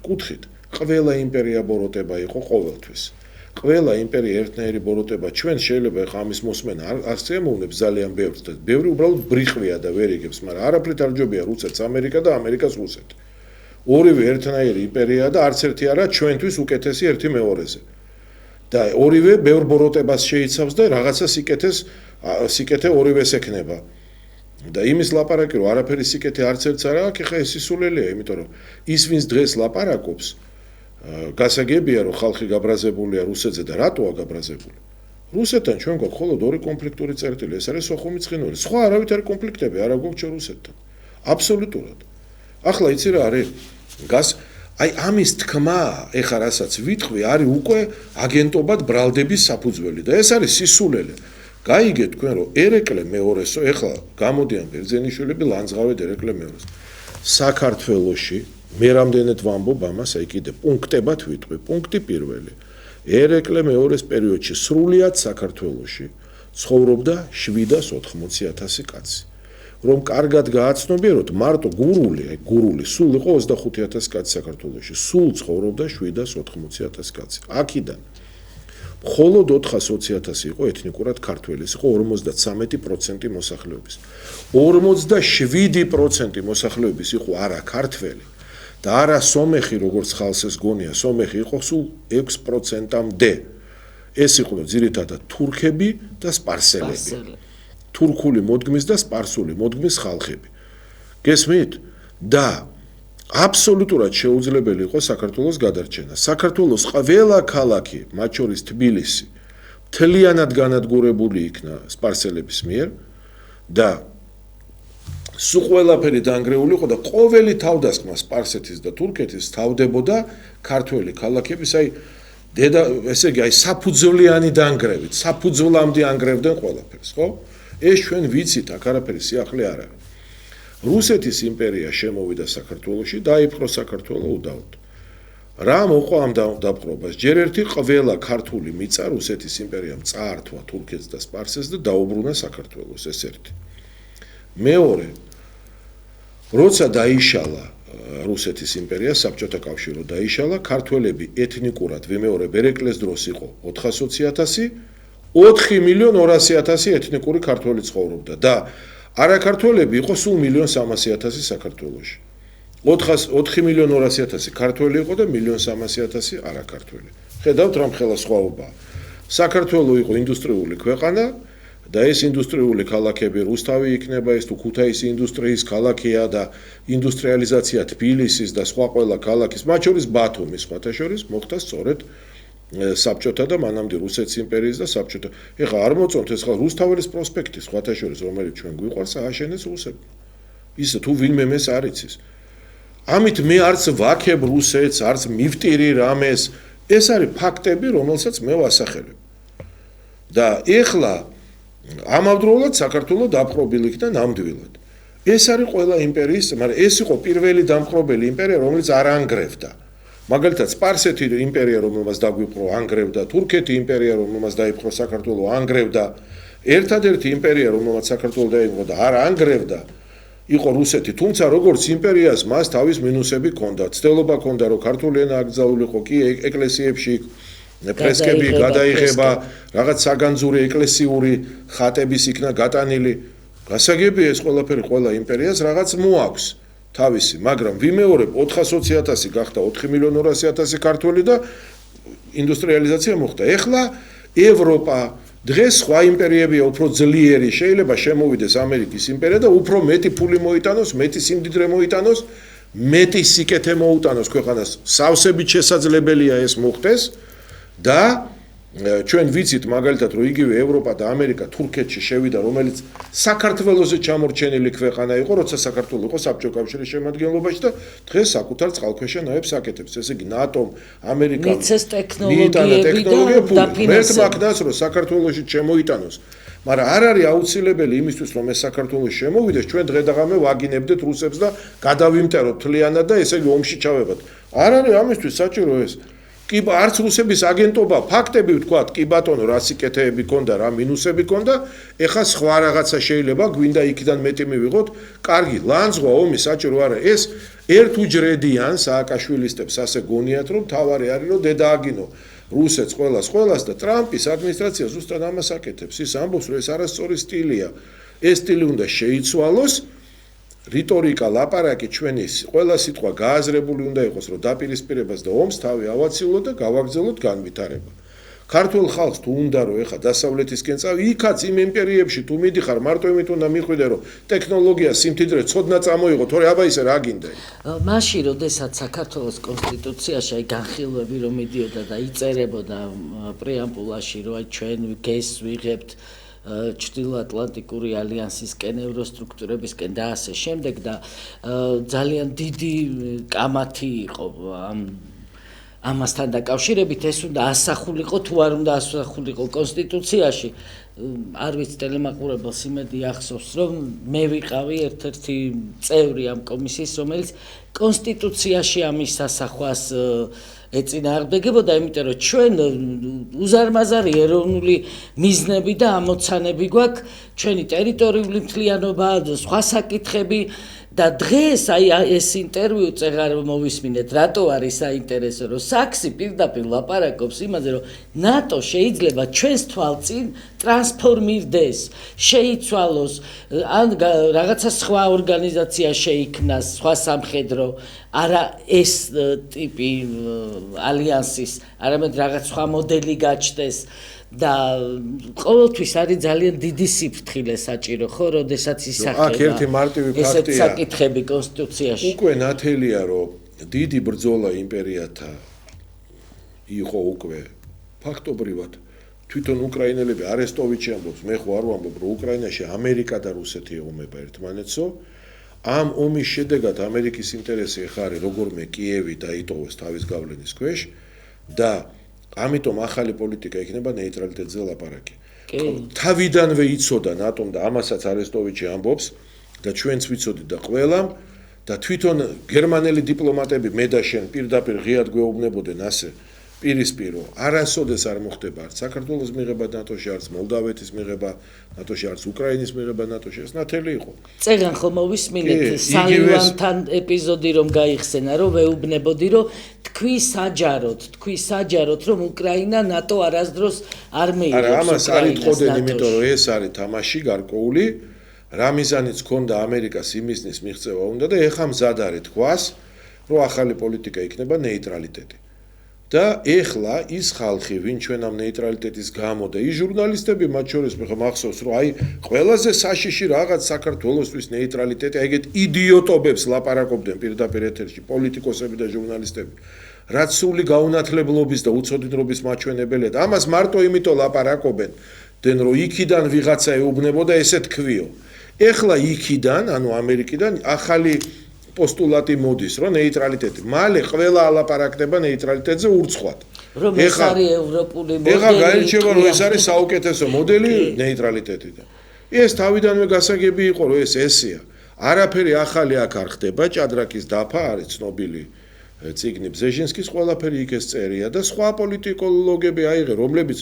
კუთხით, ყველა იმპერია ბოროტება იყო ყოველთვის. ყველა იმპერია ერთნაირი ბოროტება ჩვენ შეიძლება ახლა ამის მოსმენა არ შემოვნებს ძალიან ბევრს და ბევრი უბრალოდ ბრიხვია და ვერ იგებს, მაგრამ არაფრით არ ჯობია რუსეთს ამერიკა და ამერიკას რუსეთი. ორივე ერთნაირი იმპერია და არც ერთი არა ჩვენთვის უკეთესი ერთი მეორეზე. და ორივე ბევრ ბოროტებას შეიცავს და რაღაცა სიკეთე ორივეს ექნება. და იმის ლაპარაკი რომ არაფერი სიკეთე არც ერთს არა აქვს, ეხა ეს სისულელეა, იმიტომ რომ ის ვინც დღეს ლაპარაკობს გასაგებია რომ ხალხი გაბრაზებულია რუსეთზე და რატოა გაბრაზებული? რუსეთთან ჩვენ გვაქვს მხოლოდ ორი კონფლიქტური წერტილი, ეს არის სოხუმი ცხინველი. სხვა არავითარი კონფლიქტები არ აქვს ჩვენ რუსეთთან. აბსოლუტურად. ახლა იცი რა არის? აი ამის თქმა, ეხა რასაც ვიტყვი, არის უკვე აგენტობად ბრალდების საფუძველი და ეს არის სისულელე. გაიგეთ თქვენ რომ ერეკლე მეორესო, ეხლა გამოდიან ბერძენიშვილები ლანძღავეთ ერეკლე მეორეს. საქართველოში მე რამდენად ვამბობ ამას, აი კიდე პუნქტებად ვიტყვი. პუნქტი პირველი. ერეკლე მეორეს პერიოდში სრულიად საქართველოში ცხოვრობდა 780,000 კაცი. რომ კარგად გააცნობიეროთ, მარტო გურული სულ იყო 25,000 კაცი საქართველოში. სულ ცხოვრობდა 780,000 კაცი. აქედან მხოლოდ 420,000 იყო ეთნიკურად ქართველი, იყო 53% მოსახლეობის. 47% მოსახლეობის იყო არა ქართველი და არა სომეხი, როგორც ხალხს ეს გონია, სომეხი იყო სულ 6%-მდე. ეს იყო ძირითადად თურქები და სპარსელები. თურქული მოდგმის და სპარსული მოდგმის ხალხები. გესმით? და აბსოლუტურად შეუძლებელი იყო საქართველოს გადარჩენა. საქართველოს ყველა ქალაქი, მათ შორის თბილისი, მთლიანად განადგურებული იქნა სპარსელების მიერ და სულ ყველაფერი დაანგრეული იყო და ყოველი თავდასხმა სპარსეთის და თურქეთის თავდებოდა ქართველი ქალაქების, ესე იგი, საფუძვლიანი დაანგრევით, საფუძვლამდე ანგრევდნენ ყველაფერს, ხო? ეს ჩვენ ვიცით, აქ არაფერი სიახლე არ არის. რუსეთის იმპერია შემოვიდა საქართველოში, დაიპყრო საქართველო უდავოდ. რა მოყვა ამ დაპყრობას? ჯერ ერთი ყველა ქართული მიწა რუსეთის იმპერიამ წაართვა თურქეთს და სპარსეთს და დაუბრუნა საქართველოს, ეს ერთი. მეორე, როცა დაიშალა რუსეთის იმპერია, საბჭოთა კავშირი დაიშალა, ქართველები ეთნიკურად ვიმეორებ ერეკლეს დროს იყო 420,000, 4,200,000 ეთნიკური ქართველი ცხოვრობდა და არაქართველები იყო სულ 1,300,000 საქართველოში. 4,200,000 ქართველი იყო და 1,300,000 არაქართველი. ხედავთ რა მხელა სხვაობაა. საქართველო იყო ინდუსტრიული ქვეყანა და ეს ინდუსტრიული ქალაქები რუსთავი იქნება, ეს თუ ქუთაისი ინდუსტრიის ქალაქია და ინდუსტრიალიზაცია თბილისის და სხვა ყველა ქალაქის, მათ შორის ბათუმის სხვათა შორის მოხდა სწორედ საბჭოთა და მანამდე რუსეთის იმპერიის და საბჭოთა. ეხლა არ მოწონთ ეს ხალხი რუსთაველის პროსპექტი სხვათა შორის, რომელიც ჩვენ გვიყვარს, ააშენეს რუსებმა. ისე თუ ვინმე მეს არ იცის. ამით მე არც ვაქებ რუსეთს, არც მივტირი რამეს, ეს არის ფაქტები, რომელსაც მე ვასახელებ. და ეხლა ამავდროულად საქართველო დაპყრობილი იქნა ნამდვილად. ეს არის ყველა იმპერიის, მაგრამ ეს იყო პირველი დამპყრობელი იმპერია, რომელიც არ ანგრევდა. მაგალითად სპარსეთი იმპერია, რომელმაც დაგვიპყრო, ანგრევდა, თურქეთი იმპერია, რომელმაც დაიპყრო საქართველო, ანგრევდა. ერთადერთი იმპერია, რომელმაც საქართველო დაიპყრო და არ ანგრევდა, იყო რუსეთი. თუმცა როგორც იმპერიას მას თავის მინუსები ჰქონდა. ცდელობა ჰქონდა, რომ ქართული ენა აკრძალულიყო, კი ეკლესიებში ფრესკები გადაიღება, რაღაც საგანძური ეკლესიური ხატების იქნა გატანილი. გასაგებია ეს ყველაფერი ყველა იმპერიას რაღაც მოაქვს თავისი, მაგრამ ვიმეორებ 420,000 გახდა 4,200,000 ქართველი და ინდუსტრიალიზაცია მოხდა. ეხლა ევროპა დღეს სხვა იმპერიებია უფრო ძლიერი, შეიძლება შემოვიდეს ამერიკის იმპერია და უფრო მეტი ფული მოიტანოს, მეტი სიმდიდრე მოიტანოს, მეტი სიკეთე მოუტანოს ქვეყანას. სავსებით შესაძლებელია ეს მოხდეს და ჩვენ ვიცით მაგალითად რომ იგივე ევროპა და ამერიკა თურქეთში შევიდა, რომელიც საქართველოზე ჩამორჩენილი ქვეყანა იყო, როცა საქართველო იყო საბჭოთა კავშირის შემადგენლობაში და დღეს საკუთარ წყალქვეშა ნავებს აკეთებს. ესე იგი ნატომ, ამერიკამ მიცეს ტექნოლოგიები და ფინანსები. მაგდას რომ საქართველოში შემოიტანოს, მაგრამ არ არის აუცილებელი იმისთვის რომ ეს საქართველოში შემოვიდეს, ჩვენ დღე-დღამე ვაგინებდეთ რუსებს და გადავიმტეროთ მთლიანად და ესე იგი ომში ჩავებათ. არ არის ამისთვის საჭირო ეს. კი არც რუსების აგენტობა ფაქტები ვთქვათ, კი ბატონო, რა სიკეთეები ქონდა, რა მინუსები ქონდა, ეხა სხვა რაღაცა შეიძლება გვინდა იქიდან მეტი მივიღოთ. კარგი, ლანძღვა ომი საჭირო არა, ეს ერთ უჯრედიან სააკაშვილისტებს ასე გონიათ, რომ თავარი არის, რომ დედა აგინო რუსეთს ყველას და ტრამპის ადმინისტრაცია ზუსტად ამას აკეთებს. ის ამბობს, რომ ეს არასწორი სტილია. ეს სტილი უნდა შეიცვალოს. რიტორიკა, ლაპარაკი ჩვენი ყველა სიტყვა გააზრებული უნდა იყოს, რომ დაპირისპირებას და ომს თავი ავაციულოთ და გავაგრძელოთ განვითარება. ქართულ ხალხს თუ უნდა რომ ეხა დასავლეთისკენ წავი, იქაც იმ იმპერიებში თუ მიდიხარ, მარტო იმით უნდა მიხვიდე, რომ ტექნოლოგია, სიმდიდრე ცოდნა წამოიღო, თორე აბა ისე რა გინდა. მაშინ, როდესაც საქართველოს კონსტიტუციაში აი განხილვები რომ მიდიოდა და იწერებოდა პრეამბულაში, რომ აი ჩვენ ვიღებთ ჩრდილოატლანტიკური ალიანსისკენ, ევროსტრუქტურებისკენ და ასე შემდეგ და ძალიან დიდი კამათი იყო ამასთან დაკავშირებით, ეს უნდა ასახულიყო თუ არ უნდა ასახულიყო კონსტიტუციაში. არ ვიცი, ტელემაყურებელს იმედი ახსოვს, რომ მე ვიყავი ერთ-ერთი წევრი ამ კომისიის, რომელიც კონსტიტუციაში ამის ასახვას ეწინააღმდეგებოდა, იმიტომ რომ ჩვენ უზარმაზარი ეროვნული მიზნები და ამოცანები გვაქვს, ჩვენი ტერიტორიული მთლიანობა, სხვა საკითხები და დღეს აი ეს ინტერვიუ წეღარ მოვისმინეთ, რატო არის საინტერესო, რომ საქსი პირდაპირ ლაპარაკობს იმაზე, რომ ნატო შეიძლება ჩვენს თვალწინ ტრანსფორმირდეს, შეიცვალოს, ან რაღაცა სხვა ორგანიზაცია შეიქმნას, სხვა სამხედრო, არა ეს ტიპი ალიანსის, არამედ რაღაც სხვა მოდელი გაჩნდეს. და ყოველთვის არის ძალიან დიდი სიფრთხილე საჭირო, ხო, როდესაც ისახება. აქ ერთი მარტივი ფაქტია. ესეთ საკითხები კონსტიტუციაში. უკვე ნათელია, რომ დიდი ბრძოლა იმპერიათა იყო უკვე ფაქტობრივად. თვითონ უკრაინელები არესტოვიჩი ამბობს, მე ხო არ ვამბობ, რომ უკრაინაში ამერიკა და რუსეთი ეომება ერთმანეთსო. ამ ომის შედეგად ამერიკის ინტერესი ხარ როგორმე კიევი დაიტოვოს თავის გავლენის ქვეშ და ამიტომ ახალი პოლიტიკა იქნება ნეიტრალიტეტზე ლაპარაკი. თავიდანვე იცოდა ნატომ და ამასაც არესტოვიჩი ამბობს და ჩვენც ვიცოდით და ყველამ და თვითონ გერმანელი დიპლომატები მე და შენ პირდაპირ ღიად გვეუბნებოდნენ ასე პირისპირო, არასოდეს არ მოხდება არც საქართველოს მიღება ნატოში, არც მოლდავეთის მიღება ნატოში, არც უკრაინის მიღება ნატოში, ეს ნათელი იყო. წეგან ხომ მოვისმინეთ სალივანთან ეპიზოდი რომ გაიხსენა, რომ ვეუბნებოდი, რომ თქვი საჯაროდ, რომ უკრაინა ნატო არასდროს არ მეიღებს. არა, ამას არ იტყოდნენ, იმიტომ რომ ეს არის თამაში გარკვეული, რა მიზანიც ქონდა ამერიკას იმისნის მიღწევა უნდა და ეხა მზად არის თქვას, რომ ახალი პოლიტიკა იქნება ნეიტრალიტეტი. და ეხლა ის ხალხი, ვინ ჩვენ ამ ნეიტრალიტეტის გამო და ის ჟურნალისტები, მათ შორის მე მახსოვს, რომ აი ყველაზე საშიში რაღაც საქართველოსთვის ნეიტრალიტეტი, აი ეგეთ იდიოტობებს ლაპარაკობდნენ პირდაპირ ეთერში პოლიტიკოსები და ჟურნალისტები, რაც სული გაუნათლებლობის და უცოდინრობის მაჩვენებელია და ამას მარტო იმიტომ ლაპარაკობენ, რომ იქიდან ვიღაცა ეუბნებოდა ესე თქვიო. ეხლა იქიდან, ანუ ამერიკიდან ახალი პოსტულატი მოდის, რომ ნეიტრალიტეტი. მალე ყველა ალაპარაკდება ნეიტრალიტეტზე ურცხვად. რომ ეს არის ევროპული მოდელი. ეხლა გაირჩევა, რომ ეს არის საუკეთესო მოდელი ნეიტრალიტეტიდან. ეს თავიდანვე გასაგები იყო, რომ ეს ესეა. არაფერი ახალი აქ არ ხდება, ჭადრაკის დაფა არის ცნობილი წიგნი ბზეჟინსკის, ყველაფერი იქ ეს წერია და სხვა პოლიტიკოლოგები აიღე, რომლებიც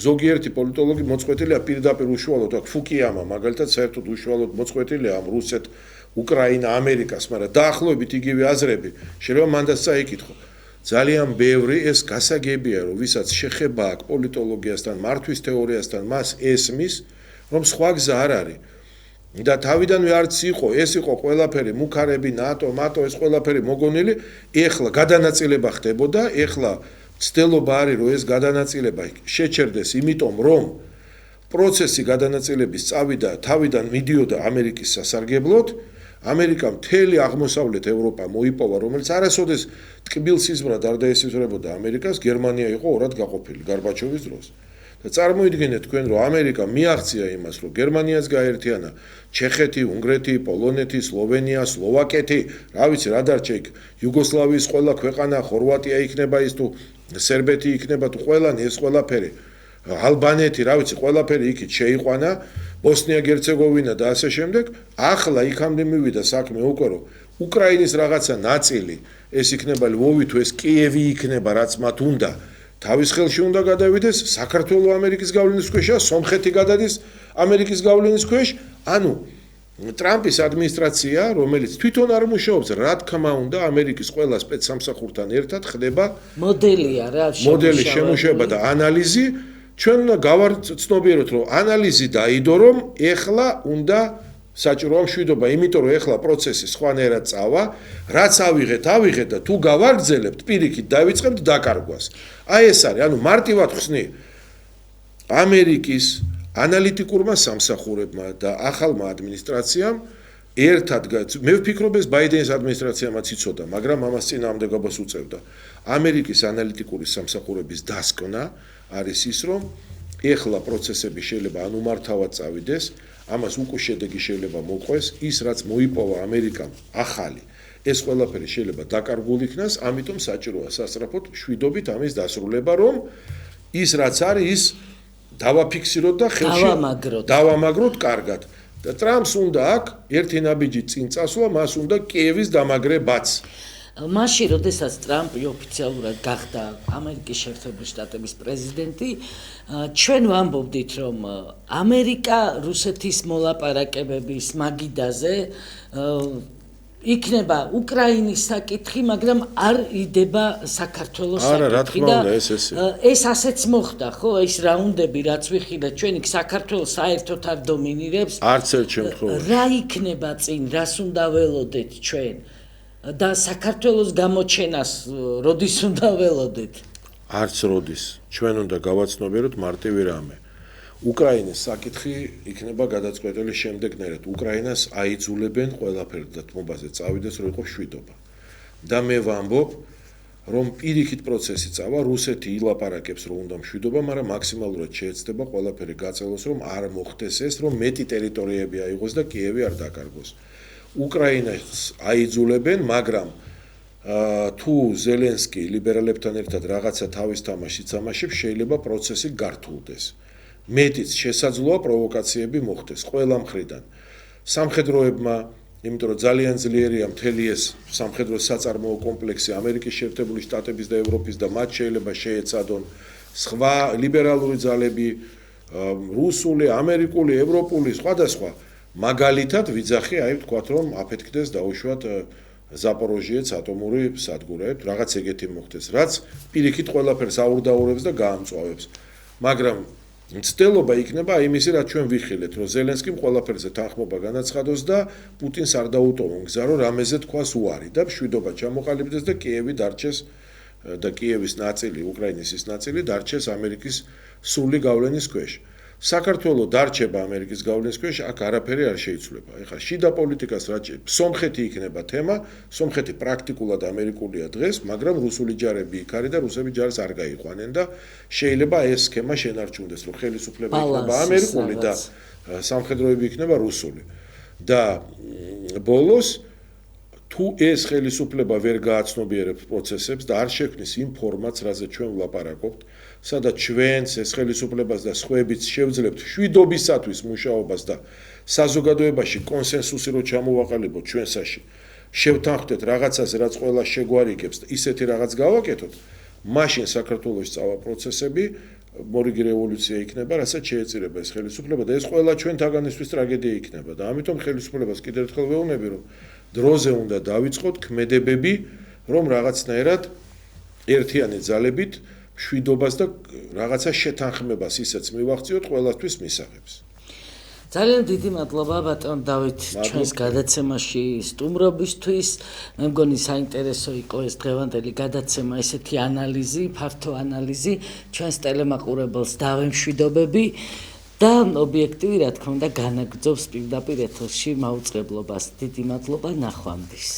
ზოგიერთი პოლიტოლოგი მოწყვეტილია პირდაპირ უშუალოდ, აქ ფუკიამა მაგალითად საერთოდ უშუალოდ მოწყვეტილია ამ რუსეთ უკრაინა ამერიკას, მაგრამ დაახლოებით იგივე აზრები შეიძლება მანდაც წაიკითხო. ძალიან ბევრი ეს გასაგებია, რომ ვისაც შეხება აქვს პოლიტოლოგიასთან, მართვის თეორიასთან, მას ესმის, რომ სხვა გზა არ არის. და თავიდანვე არც იყო, ეს იყო ყველაფერი მუქარები, ნატო, ეს ყველაფერი მოგონილი, ეხლა გადანაწილება ხდებოდა, ეხლა ცდელობა არის, რომ ეს გადანაწილება შეჩერდეს, იმიტომ რომ პროცესი გადანაწილების წავიდა, თავიდან მიდიოდა ამერიკის სასარგებლოდ, ამერიკამ მთელი აღმოსავლეთ ევროპა მოიპოვა, რომელიც არასოდეს ტკბილსიზმრად არ დაესწრებოდა ამერიკას, გერმანია იყო ორად გაყოფილი გარბაჩოვის დროს. და წარმოიდგინეთ თქვენ, რომ ამერიკა მიაღწია იმას, რომ გერმანიას გაერთიანა ჩეხეთი, უნგრეთი, პოლონეთი, სლოვენია, სლოვაკეთი, რა ვიცი, რა დარჩა იქ, იუგოსლავიის ყველა ქვეყანა, ხორვატია იქნება ის თუ სერბეთი იქნება თუ ყველანი ეს ყველაფერი, ალბანეთი, რა ვიცი, ყველაფერი იქით შეიყვანა, ბოსნია-გერცეგოვინა და ასე შემდეგ, ახლა იქამდე მივიდა საქმე უკვე, რომ უკრაინის რაღაცა ნაწილი ეს იქნება ლვოვი თუ ეს კიევი იქნება რაც მათ უნდა თავის ხელში უნდა გადავიდეს საქართველოს ამერიკის გავლენის ქვეშა სომხეთი გადადის ამერიკის გავლენის ქვეშ ანუ ტრამპის ადმინისტრაცია რომელიც თვითონ არ მუშაობს რა თქმა უნდა ამერიკის ყველა სპეცსამსახურთან ერთად ხდება მოდელია რა მოდელი შემუშავება და ანალიზი ჩვენ უნდა გავაცნობიეროთ რომ ანალიზი დაიდო რომ ეხლა უნდა საჭიროა მშვიდობა, იმიტომ რომ ეხლა პროცესი სხვანაირად წავა, რაც ავიღეთ და თუ გავაგრძელებთ, პირიქით დავიწყებთ დაკარგვას. აი ეს არის, ანუ მარტივად ხსნი ამერიკის ანალიტიკურმა სამსახურებმა და ახალმა ადმინისტრაციამ ერთად მე ვფიქრობ ეს ბაიდენის ადმინისტრაციამაც იცოდა, მაგრამ ამას წინააღმდეგობას უწევდა. ამერიკის ანალიტიკური სამსახურების დასკვნა არის ის, რომ ეხლა პროცესები შეიძლება ანუმართავად წავიდეს ამას უკვე შედეგი შეიძლება მოყვეს ის რაც მოიპოვა ამერიკამ ახალი ეს ყველაფერი შეიძლება დაკარგულ იქნას ამიტომ საჭიროა სასწრაფოდ მშვიდობით ამის დასრულება რომ ის რაც არის ის დავაფიქსიროთ და ხელში დავამაგროთ კარგად და ტრამპს უნდა აქ ერთი ნაბიჯი წინ წასვლა მას უნდა კიევის დამაგრებაც მაშინ როდესაც ტრამპი ოფიციალურად გახდა ამერიკის შეერთებული შტატების პრეზიდენტი ჩვენ ვამბობდით რომ ამერიკა რუსეთის მოლაპარაკებების მაგიდაზე იქნება უკრაინის საკითხი მაგრამ არ იდება საქართველოს საკითხი და ეს ასეც მოხდა ხო ეს რაუნდები რაც ვიხილეთ ჩვენ იქ საქართველოს საერთოდ არ დომინირებს არც ერთ შემთხვევაში რა იქნება წინ რას უნდა ველოდეთ ჩვენ და საქართველოს გამოჩენას როდის უნდა ველოდეთ? არც როდის. ჩვენ უნდა გავაცნობიეროთ მარტივი რამე. უკრაინის საკითხი იქნება გადაწყვეტილი შემდეგნაირად. უკრაინას აიძულებენ ყველაფერს და თმობაზე წავიდეს, რომ იყოს მშვიდობა. და მე ვამბობ, რომ პირიქით პროცესი წავა, რუსეთი ილაპარაკებს, რომ უნდა მშვიდობა, მაგრამ მაქსიმალურად შეეცდება ყველაფერი გაწელოს, რომ არ მოხდეს ეს, რომ მეტი ტერიტორიები აიღოს და კიევი არ დაკარგოს. უკრაინას აიძულებენ, მაგრამ თუ ზელენსკი ლიბერალებთან ერთად რაღაცა თავის თამაშიც ამაშებს, შეიძლება პროცესი გართულდეს. მეტიც შესაძლოა პროვოკაციები მოხდეს ყველა მხრიდან. სამხედროებმა, იმიტომ რომ ძალიან ძლიერია მთელი ეს სამხედრო საწარმოო კომპლექსი ამერიკის შეერთებული შტატების და ევროპის და მათ შეიძლება შეეცადონ სხვა ლიბერალური ძალები, რუსული, ამერიკული, ევროპული, სხვადასხვა მაგალითად ვიძახი აი ვთქვათ რომ აფეთქდეს დაუშვათ ზაპოროჟიეც ატომური სადგური რაღაც ეგეთი მოხდეს რაც პირიქით ყველაფერს აურდაურებს და გაამწვავებს მაგრამ მცდელობა იქნება იმისი რაც ჩვენ ვიხილეთ რომ ზელენსკიმ ყველაფერზე თანხმობა განაცხადოს და პუტინს არ დაუტოვონ გზა რომ რამეზე თქვას უარი და მშვიდობა ჩამოყალიბდეს და კიევი დარჩეს და კიევის ნაწილი უკრაინის ის ნაწილი დარჩეს ამერიკის სრული გავლენის ქვეშ საქართველოს დარჩება ამერიკის გავლენის ქვეშ აქ არაფერი არ შეიცვლება. ეხლა შიდა პოლიტიკას რაც სომხეთი იქნება თემა, სომხეთი პრაქტიკულად ამერიკულია დღეს, მაგრამ რუსული ჯარები იქ არის და რუსები ჯარს არ გაიყვანენ და შეიძლება ეს სქემა შენარჩუნდეს, რომ ხელისუფლება იქნება ამერიკული და სამხედროები იქნება რუსული. და ბოლოს თუ ეს ხელისუფლება ვერ გააცნობიერებს პროცესებს და არ შექმნის იმ ფორმატს, რაზეც ჩვენ ვლაპარაკობთ, სადაც ჩვენს ეს ხელისუფლებას და სხვაებიც შევძლებთ მშვიდობისათვის მუშაობას და საზოგადოებაში კონსენსუსი რო ჩამოვაყალიბოთ ჩვენსაში, შევთანხმდეთ რაღაცაზე, რაც ყველა შეგვარიგებს და ისეთი რაღაც გავაკეთოთ, მაშინ საქართველოში წავა პროცესები, მორიგი რევოლუცია იქნება, რასაც შეეწირება ეს ხელისუფლება და ეს ყველა ჩვენთაგანისთვის ტრაგედია იქნება და ამიტომ ხელისუფლებას კიდევ ერთხელ ვეუბნები, რომ დროზე უნდა დავიწყოთ ქმედებები, რომ რაღაცნაირად ერთიანი ძალებით მშვიდობას და რაღაცა შეთანხმებას ისეც მივახციოთ ყველასთვის მისაღებს. ძალიან დიდი მადლობა ბატონ დავით ჩვენს გადაცემაში სტუმრობისთვის. მე მგონი საინტერესო იყო ეს დღევანდელი გადაცემა, ესეთი ანალიზი, ფართო ანალიზი, ჩვენს ტელემაყურებელს დავემშვიდობები და ობიექტივი რა თქმა უნდა განაგრძობს პირდაპირ ეთერში მაუწყებლობას. დიდი მადლობა ნახვამდის.